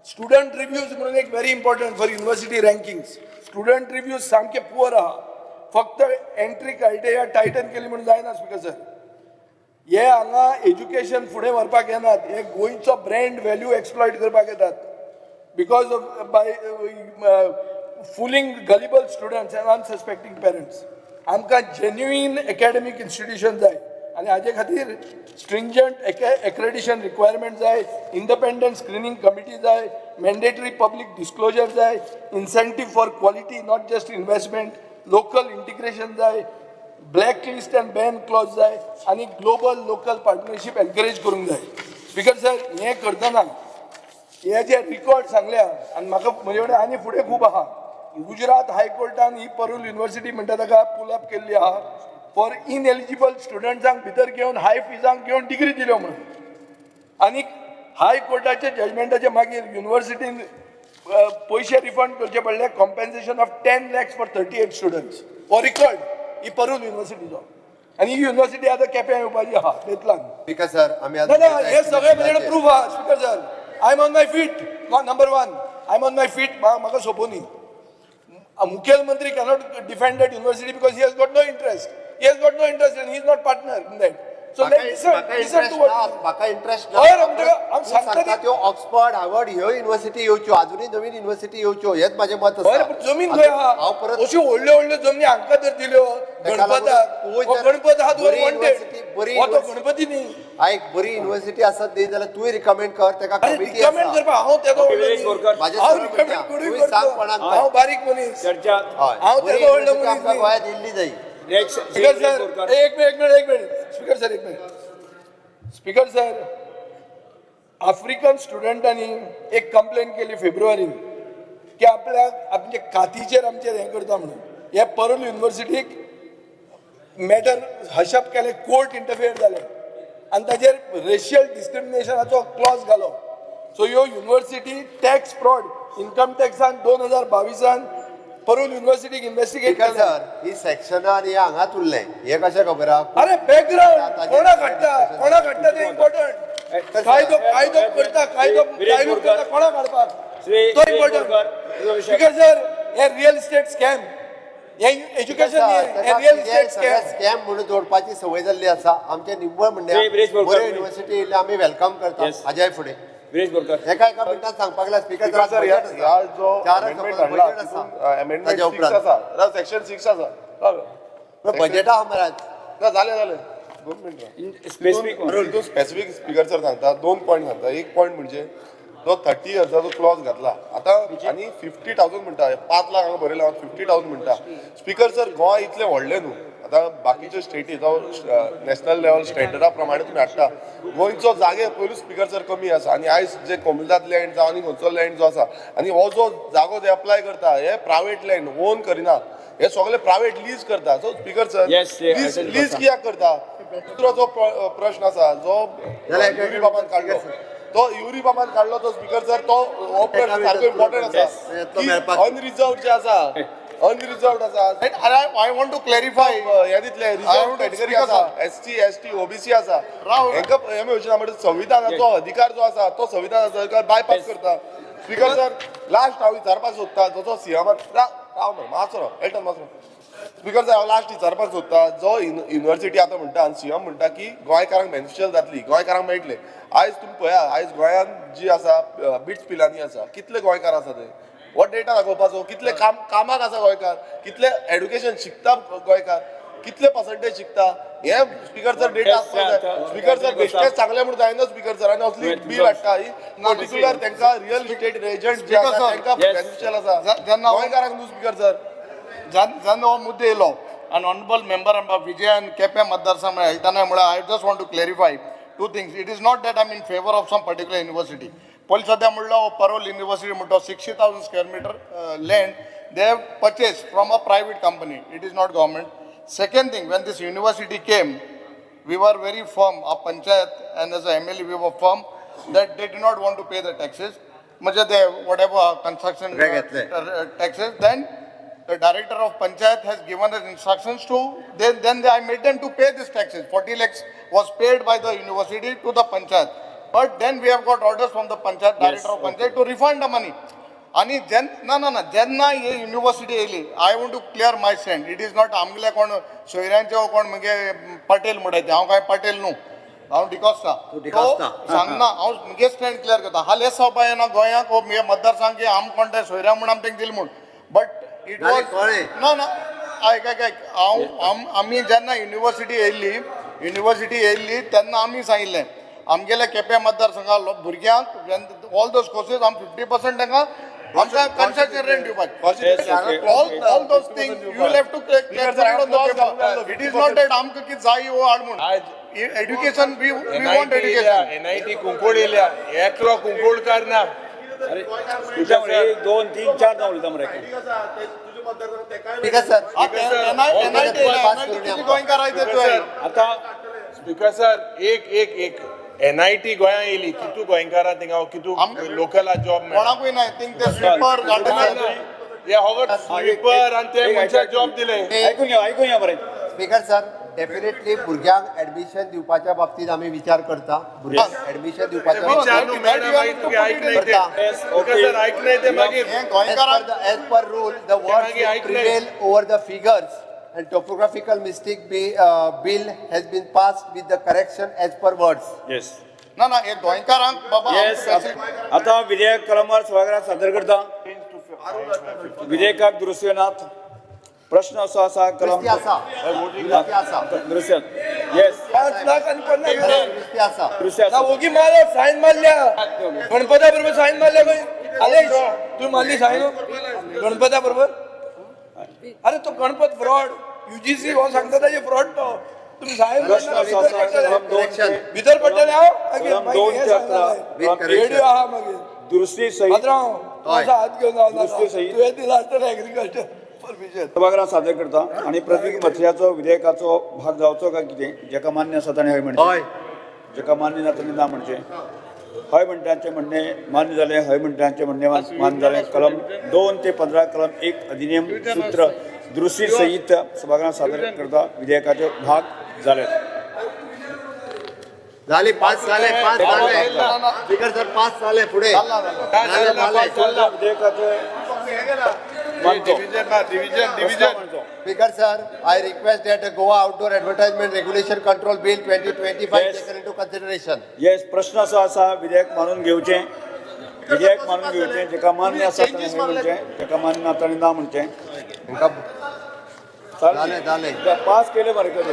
स्टुडंट रिव्ह्यूज म्हणून एक very important for university rankings. Student reviews सामके पुअर आहा. फक्त एंट्री क्रायटेरिया टायटन केली म्हणून जायना स्पीकर सर. हे हांगा एज्युकेशन फुडें व्हरपाक येनात, हे गोंयचो ब्रँड व्हॅल्यू एक्सप्लॉयट करपाक येतात because of by fooling gullible students and unsuspecting parents. आमकां जेन्युइन एकाडेमीक इन्स्टिट्यूशन जाय आनी हाजे खातीर स्ट्रिंजंट एक्रेडिशन रिक्वायरमेंट जाय, इंडिपेंडंट स्क्रीनिंग कमिटी जाय, मॅन्डेटरी पब्लीक डिस्क्लोजर जाय, incentive for quality not just investment, local integration जाय, black list and ban clause जाय आनी ग्लोबल लोकल पार्टनरशीप एनकरेज करूंक जाय. स्पीकर सर हें करतना हे जे रिकॉर्ड सांगल्या आनी म्हाका म्हजे कडेन आनी फुडें खूब आहा. गुजरात हायकोर्टान ही परूल युनिव्हर्सिटी म्हणटा ताका पुल अप केल्ली आहा फॉर इनएलिजिबल स्टुडंट्सांक भितर घेवन हाय फिजांक घेवन डिग्री दिल्यो म्हणून. आनी हायकोर्टाच्या जजमेंटाच्या मागीर युनिव्हर्सिटीन पयशे रिफंड करचे पडले, compensation of 10 lakhs for 38 students for record ही परूल युनिव्हर्सिटीचो. आनी ही युनिव्हर्सिटी आतां केप्यां येवपाची आहा बेतलान. स्पीकर सर आमी ना ना हे सगळे म्हजे प्रूफ आहा speaker sir. I am on my feet. Number 1 I am on my feet. म्हाका सोपोनी मुखेलमंत्री cannot defend that university because he has got no interest. He has got no interest and he is not partner in that. So let's listen to what. म्हाका interest हांव सांगता त्यो Oxford Harvard ह्यो university येवच्यो, अजूनय नवीन university येवच्यो हेच माझे मत आसा. जमीन खंय आहा? अश्यो व्हडल्यो व्हडल्यो जमनी हांकां जर दिल्यो गणपताक, गणपत आहा तुवें वॉन्टेड हो तो गणपती न्ही. एक बरी युनिव्हर्सिटी आसत न्ही जाल्यार तुवें रिकमेंड कर, ताका कमिटी रिकमेंड करपाक हांव तेजो हांव रिकमेंड करूं करता. हांव बारीक मनीस, हांव तेजो व्हडलो मनीस न्ही. गोंयांत दिल्ली जाय. स्पीकर सर एक मिनिट स्पीकर सर एक मिनिट. स्पीकर सर आफ्रिकन स्टुडंटांनी एक कंप्लेन केली फेब्रुवारीन की आपल्याक आमचे कातीचेर आमचेर हें करता म्हणून. हे परूल युनिव्हर्सिटीक मॅटर हशप केले, कोर्ट इंटरफियर जाले आनी ताजेर रेशियल डिस्क्रिमिनेशनाचो क्लॉज घालो. सो ह्यो युनिव्हर्सिटी टॅक्स फ्रॉड इन्कम टॅक्सान 2022 परूल युनिव्हर्सिटीक इन्व्हेस्टिगेट स्पीकर सर ही सेक्शनां आनी हे हांगाच उरलें, हे कशें खबर आहा? अरे बॅकग्राऊंड कोणाक हाडटा ते इम्पॉर्टंट. कायदो करता, कायदो करता कोणाक हाडपाक तो इम्पॉर्टंट. स्पीकर सर हे रियल इस्टेट स्कॅम, हे एज्युकेशन हे रियल इस्टेट स्कॅम म्हणून जोडपाची संवय जाल्ली आसा. आमचे निव्वळ म्हणणे बऱ्यो युनिव्हर्सिटी येयले आमी वेलकम करता हाज्याय फुडें. एका मिनटात सांगपाक लागला स्पीकर सर ह्या जो अमेंडमेंट हाडला अमेंडमेंट 6 आसा, सेक्शन 6 आसा बजेटा आहा मराज ना जालें 2 मिनटां स्पेसिफीक स्पीकर सर सांगता 2 पॉयंट सांगता. एक पॉयंट म्हणजे जो 30 yearsचो क्लॉज घातला आतां आनी 50,000 म्हणटा, 5 लाख हांगा बरयला 50,000 म्हणटा. स्पीकर सर गोंय इतलें व्हडलें न्हू. आतां बाकीचे स्टेटी जावं नॅशनल लेवल स्टँडर्डा प्रमाणे तुमी हाडटा. गोंयचो जागे पयलूच स्पीकर सर कमी आसा आनी आयज जे कोमुलदाद लँड जावं आनी खंयचो लँड जो आसा आनी हो जो जागो जे अप्लाय करता हे प्रायवेट लँड ओन करिना, हे सगळे प्रायवेट लीज करता. सो स्पीकर सर लीज कित्याक करता? दुसरो जो प्रश्न आसा जो युरी बाबान काडलो तो युरी बाबान काडलो तो स्पीकर सर तो हो प्रश्न सारको इम्पॉर्टंट आसा. अनरिजर्वड जे आसा अनरिजर्वड आसा. आय वॉन्ट टू क्लॅरिफाय हे दितले रिजर्व कॅटेगरी आसा, SC ST OBC आसा. हेंका हे मेळचेना म्हणजे संविधानाचो अधिकार जो आसा तो संविधानाचो अधिकार बायपास करता. स्पीकर सर लास्ट हांव विचारपाक सोदता जो सीएम मात्सो एल्टन मात्सो स्पीकर सर हांव लास्ट विचारपाक सोदता जो युनिव्हर्सिटी आतां म्हणटा आनी सीएम म्हणटा की गोंयकारांक बेनिफिशियल जातली, गोंयकारांक मेळटले. आयज तुमी पळया आयज गोंयांत जी आसा बिट्स पिलांनी आसा, कितले गोंयकार आसा ते हो डेटा दाखोवपाचो, कितले कामाक आसा गोंयकार, कितले एड्युकेशन शिकता गोंयकार, कितले पर्संटेज शिकता हे speaker sir data speaker sir बेश्टेच सांगले म्हणून जायना स्पीकर सर. आनी असली बील हाडटा ही पर्टिक्युलर तांकां रियल इस्टेट एजंट जे आसा तांकां बेनिफिशियल आसा गोंयकारांक न्हू स्पीकर सर. जेन्ना हो मुद्दो येयलो an honorable member of Vijay and Kepe Madarsam I just want to clarify two things. It is not that I'm in favor of some particular university. Police Parole University 60,000 square meter land they have purchased from a private company. It is not government. Second thing, when this university came, we were very firm, our panchayat and as a MLA we were firm that they did not want to pay the taxes. Whatever construction taxes, then the director of panchayat has given us instructions to, then I made them to pay these taxes. 40 lakhs was paid by the university to the panchayat. But then we have got orders from the panchayat, director of panchayat to refund the money. आणि जेन्ना हे university येयली I want to clear my stand it is not आमगेले कोण सोयऱ्यांचे कोण मगे पटेल म्हणटाय हांव काय पटेल न्हू हांव डिकोस्ता सांगना हांव मगे स्टँड क्लियर करता हाले सभा येना गोंयाक मगे मतदारसंघ आम कोण ते सोयऱ्या म्हण आम तेंक दिले म्हूण बट इट वॉज ना आयक हांव आमी जेन्ना युनिवर्सिटी येयल्ली तेन्ना आमी सांगिल्लें आमगेल्या केप्यां मतदारसंघात भुरग्यांक ऑल दोज कोर्सेस आम 50% तांकां concession rent दिवपाक all those things you will have to clarify on the paper. It is not that आमकां कितें जाय वो हाड म्हूण education we want education. NIT कुंकोड येयल्या एकलो कुंकोडकार ना एक दोन तीन चार जावन उलयता मरे आता स्पीकर सर एक NIT गोंया येयली कितू गोंयकारां थिंगा कितू लोकल जॉब कोणाकूय नाही थिंक ते स्वीपर स्वीपर आनी ते मनशाक जॉब दिले ऐकून या मरे स्पीकर सर डेफिनेटली भुरग्यांक ऍडमिशन दिवपाच्या बाबतीत आम्ही विचार करता भुरग्यांक ऍडमिशन दिवपाच्या as per rule the words will prevail over the figures and topographical mistake bill has been passed with the correction as per words. Yes ना एक गोंयकारांक बाबा येस आता विधेयक क्रमांक सभागृहात सादर करता विधेयकाक दुरुस्तीनात प्रश्न असो आसा कलम दुरुस्ती येस 5 लाख आणि 50 दुरुस्ती आसा ओगी मारल्या सायन मारल्या गणपता बरोबर सायन मारल्या खंय आले तू मारली सायन गणपता बरोबर अरे तो गणपत फ्रॉड UGC हो सांगता ताजे फ्रॉड तो तुम्ही सायन भितर पडटले हांव रेडिओ आहा मागीर दुरुस्ती सहित हात घेवन दुरुस्ती सहित तुवें दिला एग्रीकल्चर परमिशन सभागृहात सादर करता आणि प्रत्येक मथळ्याचो विधेयकाचो भाग जावचो काय कितें जेका मान्य आसा ताणें हय म्हणचें जेका मान्य ना ताणें ना म्हणचें हय म्हणटांचें म्हणणे मान्य जालें हय म्हणटांचें म्हणणे मान्य जालें कलम 2 ते 15 कलम 1 अधिनियम सूत्र दुरुस्ती सहित सभागृहात सादर करता विधेयकाचे भाग जाले झाले 5 झाले स्पीकर सर 5 झाले पुढे विधेयकाचे division Speaker sir, I request that the Goa Outdoor Advertisement Regulation Control Bill 2025 taken into consideration. Yes प्रश्न असो आसा विधेयक मानून घेवचें जेका मान्य आसा ताणें हय म्हणचें जेका मान्य ना ताणें ना म्हणचें झाले पास केले मरे कधी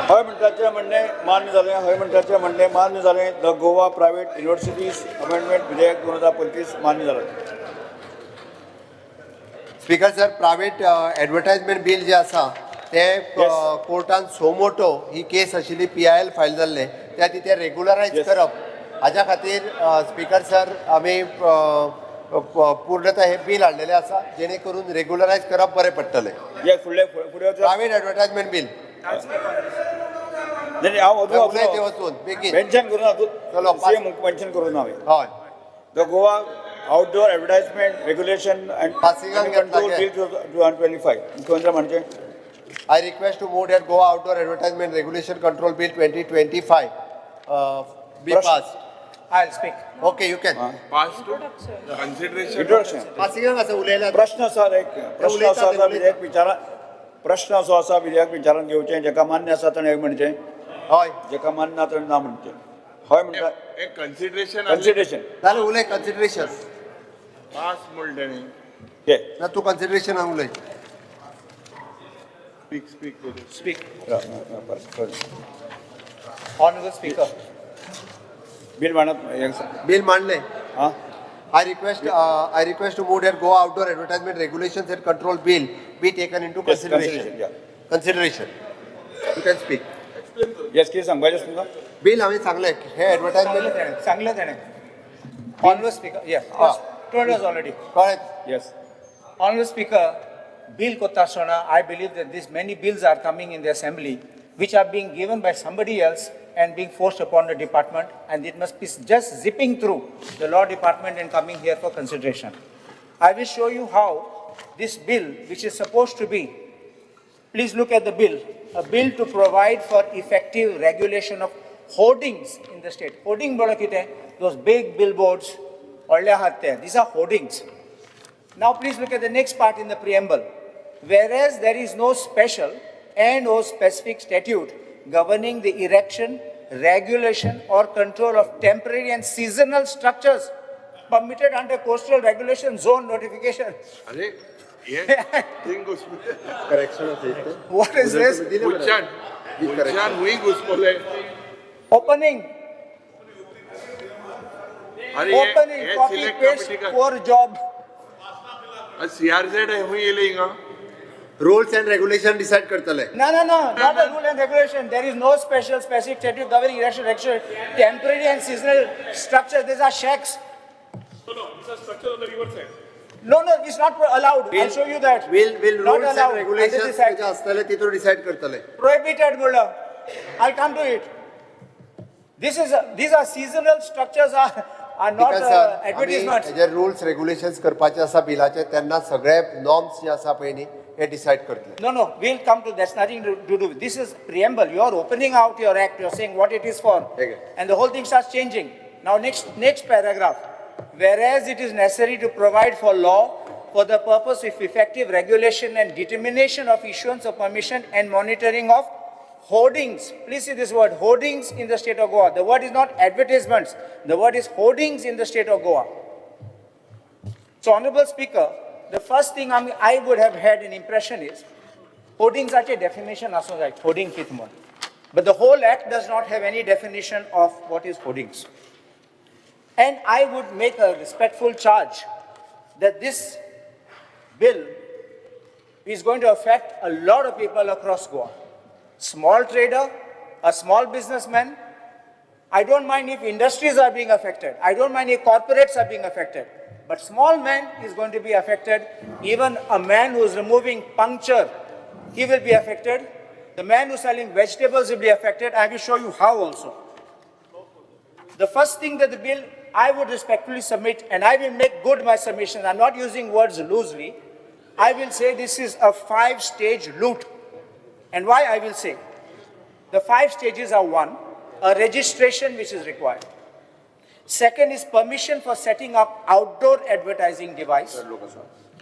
हय म्हणटाचें म्हणणे मान्य जालें हय म्हणटाचें म्हणणे मान्य जालें the Goa private universities amendment विधेयक 2025 मान्य जालें speaker sir private advertisement bill जे आसा ते कोर्टान सोमोटो ही केस आशिल्ली PIL फायल जाल्ले त्या तिथे रेग्युलरायज करप हाज्या खातीर स्पीकर सर आमी पूर्णतः हे बिल हाडलेलें आसा जेणे करून रेग्युलरायज करप बरें पडटलें फुडले प्रायव्हेट एडवर्टायजमेंट बिल हांव उलय ते वचून बेगीन मेन्शन करून चलो, मेन्शन करून हांवें हय the Goa outdoor advertisement regulation and control bill 2025 मुख्यमंत्री म्हणजे I request to move that Goa Outdoor Advertisement Regulation Control Bill 2025 be passed. I'll speak. Okay, you can. pass to consideration introduction Passing असा उलयला प्रश्न आसा प्रश्न असो आसा विधेयक विचारान घेवचें जेका मान्य आसा ताणें हय म्हणचें हय जेका मान्य ना ताणें ना म्हणचें हय म्हणटा एक consideration कन्सिडरेशन जालें उलय कन्सिडरेशन pass म्हणलें घे ना तू कन्सिडरेशन उलय Speak. Honorable Speaker. बिल मांडत बिल मांडले हां I request to move that Goa Outdoor Advertisement Regulations and Control Bill be taken into Yes, consideration. yeah. Consideration. You can speak. Yes कितें सांगपाचें तुमकां Bill हांवें सांगलें हे advertisement सांगलें ताणें. Honourable Speaker, yeah, told us already. कळ्ळें. Yes Honourable Speaker, bill kotta sona, I believe that these many bills are coming in the assembly which are being given by somebody else and being forced upon the department, and it must be just zipping through the law department and coming here for consideration. I will show you how this bill, which is supposed to be, please look at the bill, a bill to provide for effective regulation of hoardings in the state. Hoarding bola kite, those big billboards, these are hoardings. Now please look at the next part in the preamble. Whereas there is no special and or specific statute governing the erection, regulation or control of temporary and seasonal structures permitted under coastal regulation zone notification. अरे ये thing Correction of it. What is this? Gulshan हुई घुसमोले Opening. अरे ये Opening, copy, select paste, committee का poor job. CRZ है हुई ये लेगा Rules and regulation decide करतले. No, not a rule and regulation. There is no special, specific statute governing erection, temporary and seasonal structures. These are shacks. No, these are structures on the river side. No, it's not allowed. I'll show you that. Will Not rules and allowed. regulations Under this act. जे असतले तितून decide करतले. Prohibited, Mullah. I'll come to it. These are seasonal structures are not advertisements. जे rules regulations करपाचे आसा बिलाचे त्यांना सगळे norms जे आसा पळय न्ही हे decide करतले. No, we'll come to that's nothing to do with. This is preamble. You're opening out your act. You're saying what it is for. Okay. And the whole thing starts changing. Now next paragraph. Whereas it is necessary to provide for law for the purpose of effective regulation and determination of issuance of permission and monitoring of hoardings. Please see this word, hoardings in the state of Goa. The word is not advertisements. The word is hoardings in the state of Goa. So, Honorable Speaker, the first thing I would have had an impression is, hoardings are a definition also like hoarding kitmon. But the whole act does not have any definition of what is hoardings. And I would make a respectful charge that this bill is going to affect a lot of people across Goa. Small trader, a small businessman. I don't mind if industries are being affected. I don't mind if corporates are being affected. But small man is going to be affected. Even a man who is removing puncture, he will be affected. The man who is selling vegetables will be affected. I will show you how also. The first thing that the bill, I would respectfully submit, and I will make good my submission. I'm not using words loosely. I will say this is a 5-stage loot. And why I will say? The 5 stages are: 1, a registration which is required. Second is permission for setting up outdoor advertising device.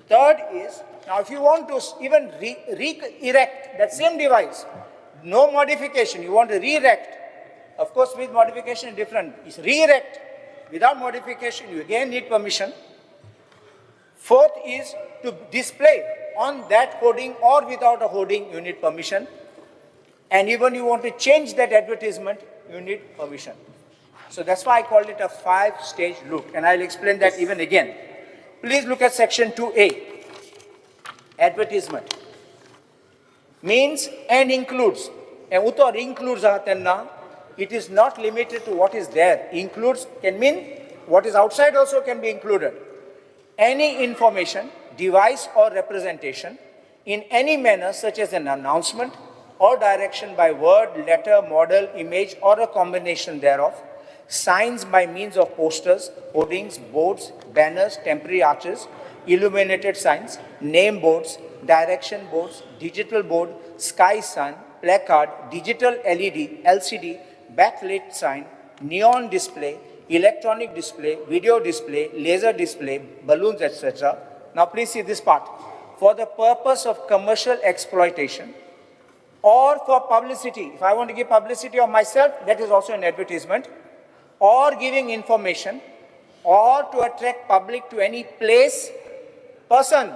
Third is, now if you want to even re-erect that same device, no modification, you want to re-erect, of course with modification different, it's re-erect, without modification you again need permission. Fourth is to display on that hoarding or without a hoarding, you need permission. And even you want to change that advertisement, you need permission. So that's why I called it a 5-stage loot, and I'll explain that even again. Please look at section 2A. Advertisement means and includes. And utor includes it is not limited to what is there. Includes can mean what is outside also can be included. Any information, device or representation in any manner such as an announcement or direction by word, letter, model, image or a combination thereof, signs by means of posters, hoardings, boards, banners, temporary arches, illuminated signs, name boards, direction boards, digital board, sky sign, placard, digital LED, LCD, backlit sign, neon display, electronic display, video display, laser display, balloons, etc. Now please see this part. For the purpose of commercial exploitation or for publicity, if I want to give publicity of myself, that is also an advertisement, or giving information, or to attract public to any place, person.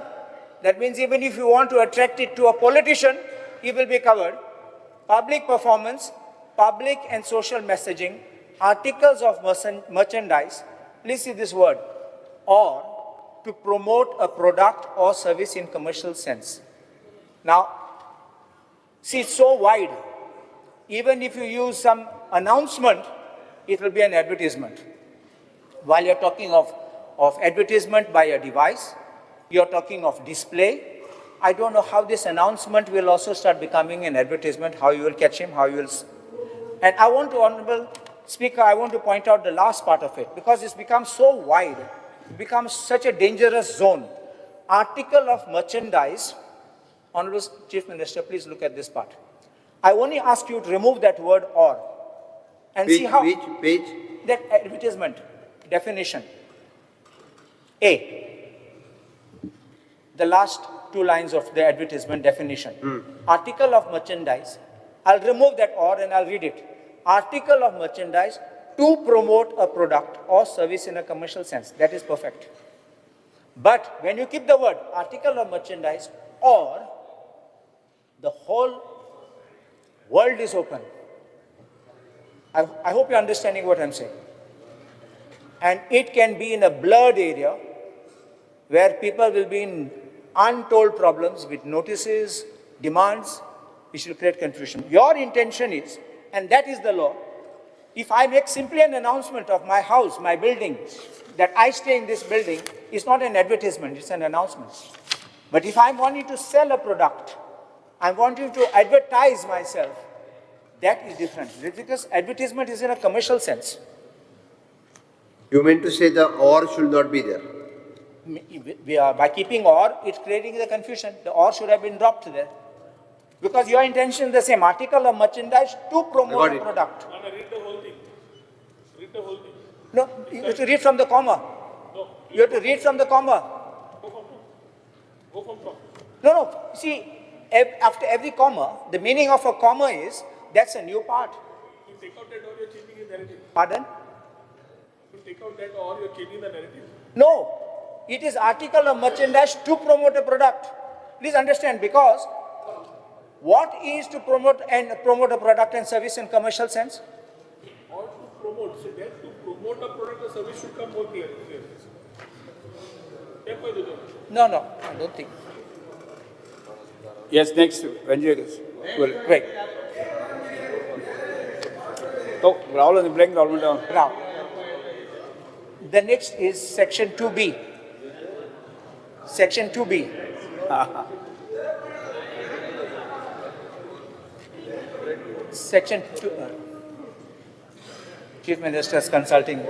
That means even if you want to attract it to a politician, he will be covered. Public performance, public and social messaging, articles of merchandise. Please see this word. or to promote a product or service in commercial sense. Now, see, it's so wide. Even if you use some announcement, it will be an advertisement. While you're talking of advertisement by a device, you're talking of display. I don't know how this announcement will also start becoming an advertisement, how you will catch him, how you will... And I want to, Honorable Speaker, I want to point out the last part of it, because it's become so wide, it becomes such a dangerous zone. Article of merchandise, Honorable Chief Minister, please look at this part. I only ask you to remove that word or, and see how... Which page? That advertisement, definition. A, the last 2 lines of the advertisement definition. Article of merchandise. I'll remove that or and I'll read it. Article of merchandise to promote a product or service in a commercial sense. That is perfect. But when you keep the word article of merchandise or, the whole world is open. I hope you're understanding what I'm saying. And it can be in a blurred area where people will be in untold problems with notices, demands, which will create confusion. Your intention is, and that is the law, if I make simply an announcement of my house, my building, that I stay in this building, it's not an advertisement, it's an announcement. But if I'm wanting to sell a product, I'm wanting to advertise myself, that is different. Because advertisement is in a commercial sense. You meant to say the or should not be there. By keeping or, it's creating the confusion. The or should have been dropped there. Because your intention is the same, article of merchandise to promote a product. No, read the whole thing. Read the whole thing. No, you have to read from the comma. No. You have to read from the comma. Go from top. No, see, after every comma, the meaning of a comma is, that's a new part. You take out that or you're changing the narrative. Pardon? You take out that or you're changing the narrative. No, it is article of merchandise to promote a product. Please understand, because what is to promote a product and service in commercial sense? Or to promote. So then to promote a product or service should come more clear. No, I don't think. Yes, next, Vengeras. Right. So, Rahul and bring Rahul down. Now, the next is section 2B. Section 2B. Section 2. Chief Minister is consulting.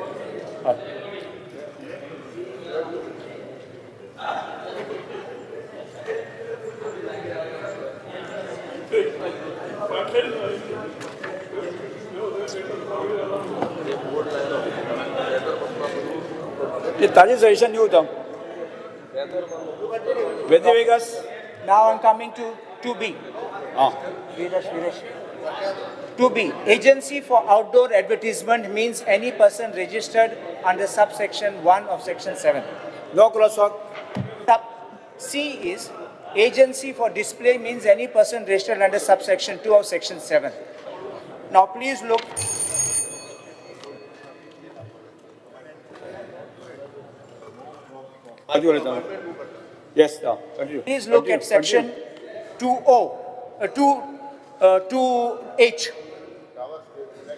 ताजी suggestion नहीं होता वैद्य विकास Now I'm coming to 2B. Viresh. 2B. Agency for outdoor advertisement means any person registered under subsection 1 of section 7. No crosswalk. C is agency for display means any person registered under subsection 2 of section 7. Now please look. Yes, continue. Please look at section 2H.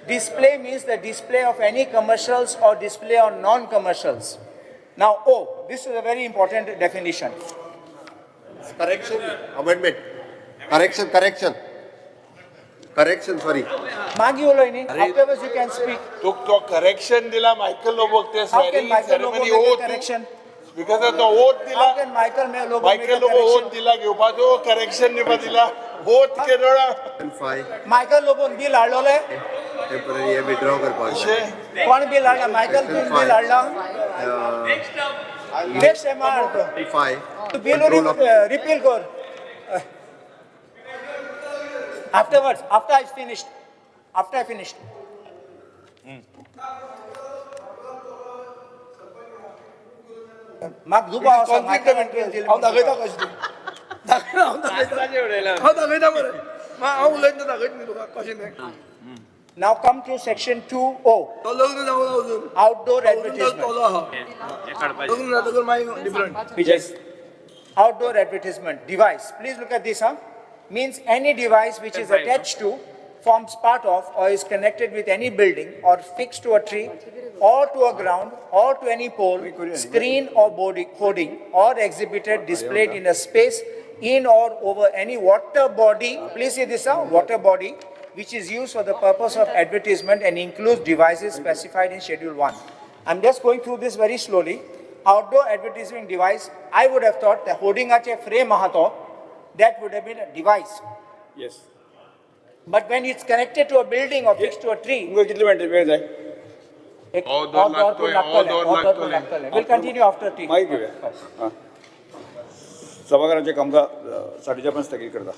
Display means the display of any commercials or display on non-commercials. Now, O, this is a very important definition. Correction, amendment. Correction, sorry. Afterwards you can speak. तो correction दिला Michael Lobo ते How can Michael Lobo ceremony make a oath correction? because of the oath How दिला can Michael Lobo make a Michael Lobo oath correction? दिला घेवपा जो correction निभा दिला oath केलोळा 5 Michael Lobo bill हाडलोले temporary हे withdraw करपाक जाय. कोण bill हाडला? Michael bill हाडला? Next time हाडतो. 5 Bill repeal कर. Afterwards, after I finished. Mark Zuba also Michael and Bill. हांव दाखयता कशें तें. हांव दाखयता मरे. हांव उलयता दाखयता न्ही तुका कशें तें. Now come to section 2O, तो लग्न जाऊ अजून outdoor advertisement. तो हा लग्न जातकर मागीर different Yes. Outdoor advertisement device. Please look at this, means any device which is attached to, forms part of, or is connected with any building or fixed to a tree or to a ground or to any pole, screen or hoarding or exhibited, displayed in a space in or over any water body. Please see this, water body, which is used for the purpose of advertisement and includes devices specified in Schedule 1. I'm just going through this very slowly. Outdoor advertising device, I would have thought the hoarding a frame mahato, that would have been a device. Yes But when it's connected to a building or fixed to a tree, तुमकां कितले वेळ जाय we'll continue after tea. मागीर घेवया हां सभाघराचें कामकाज 4:30 पर्यंत स्थगीत करता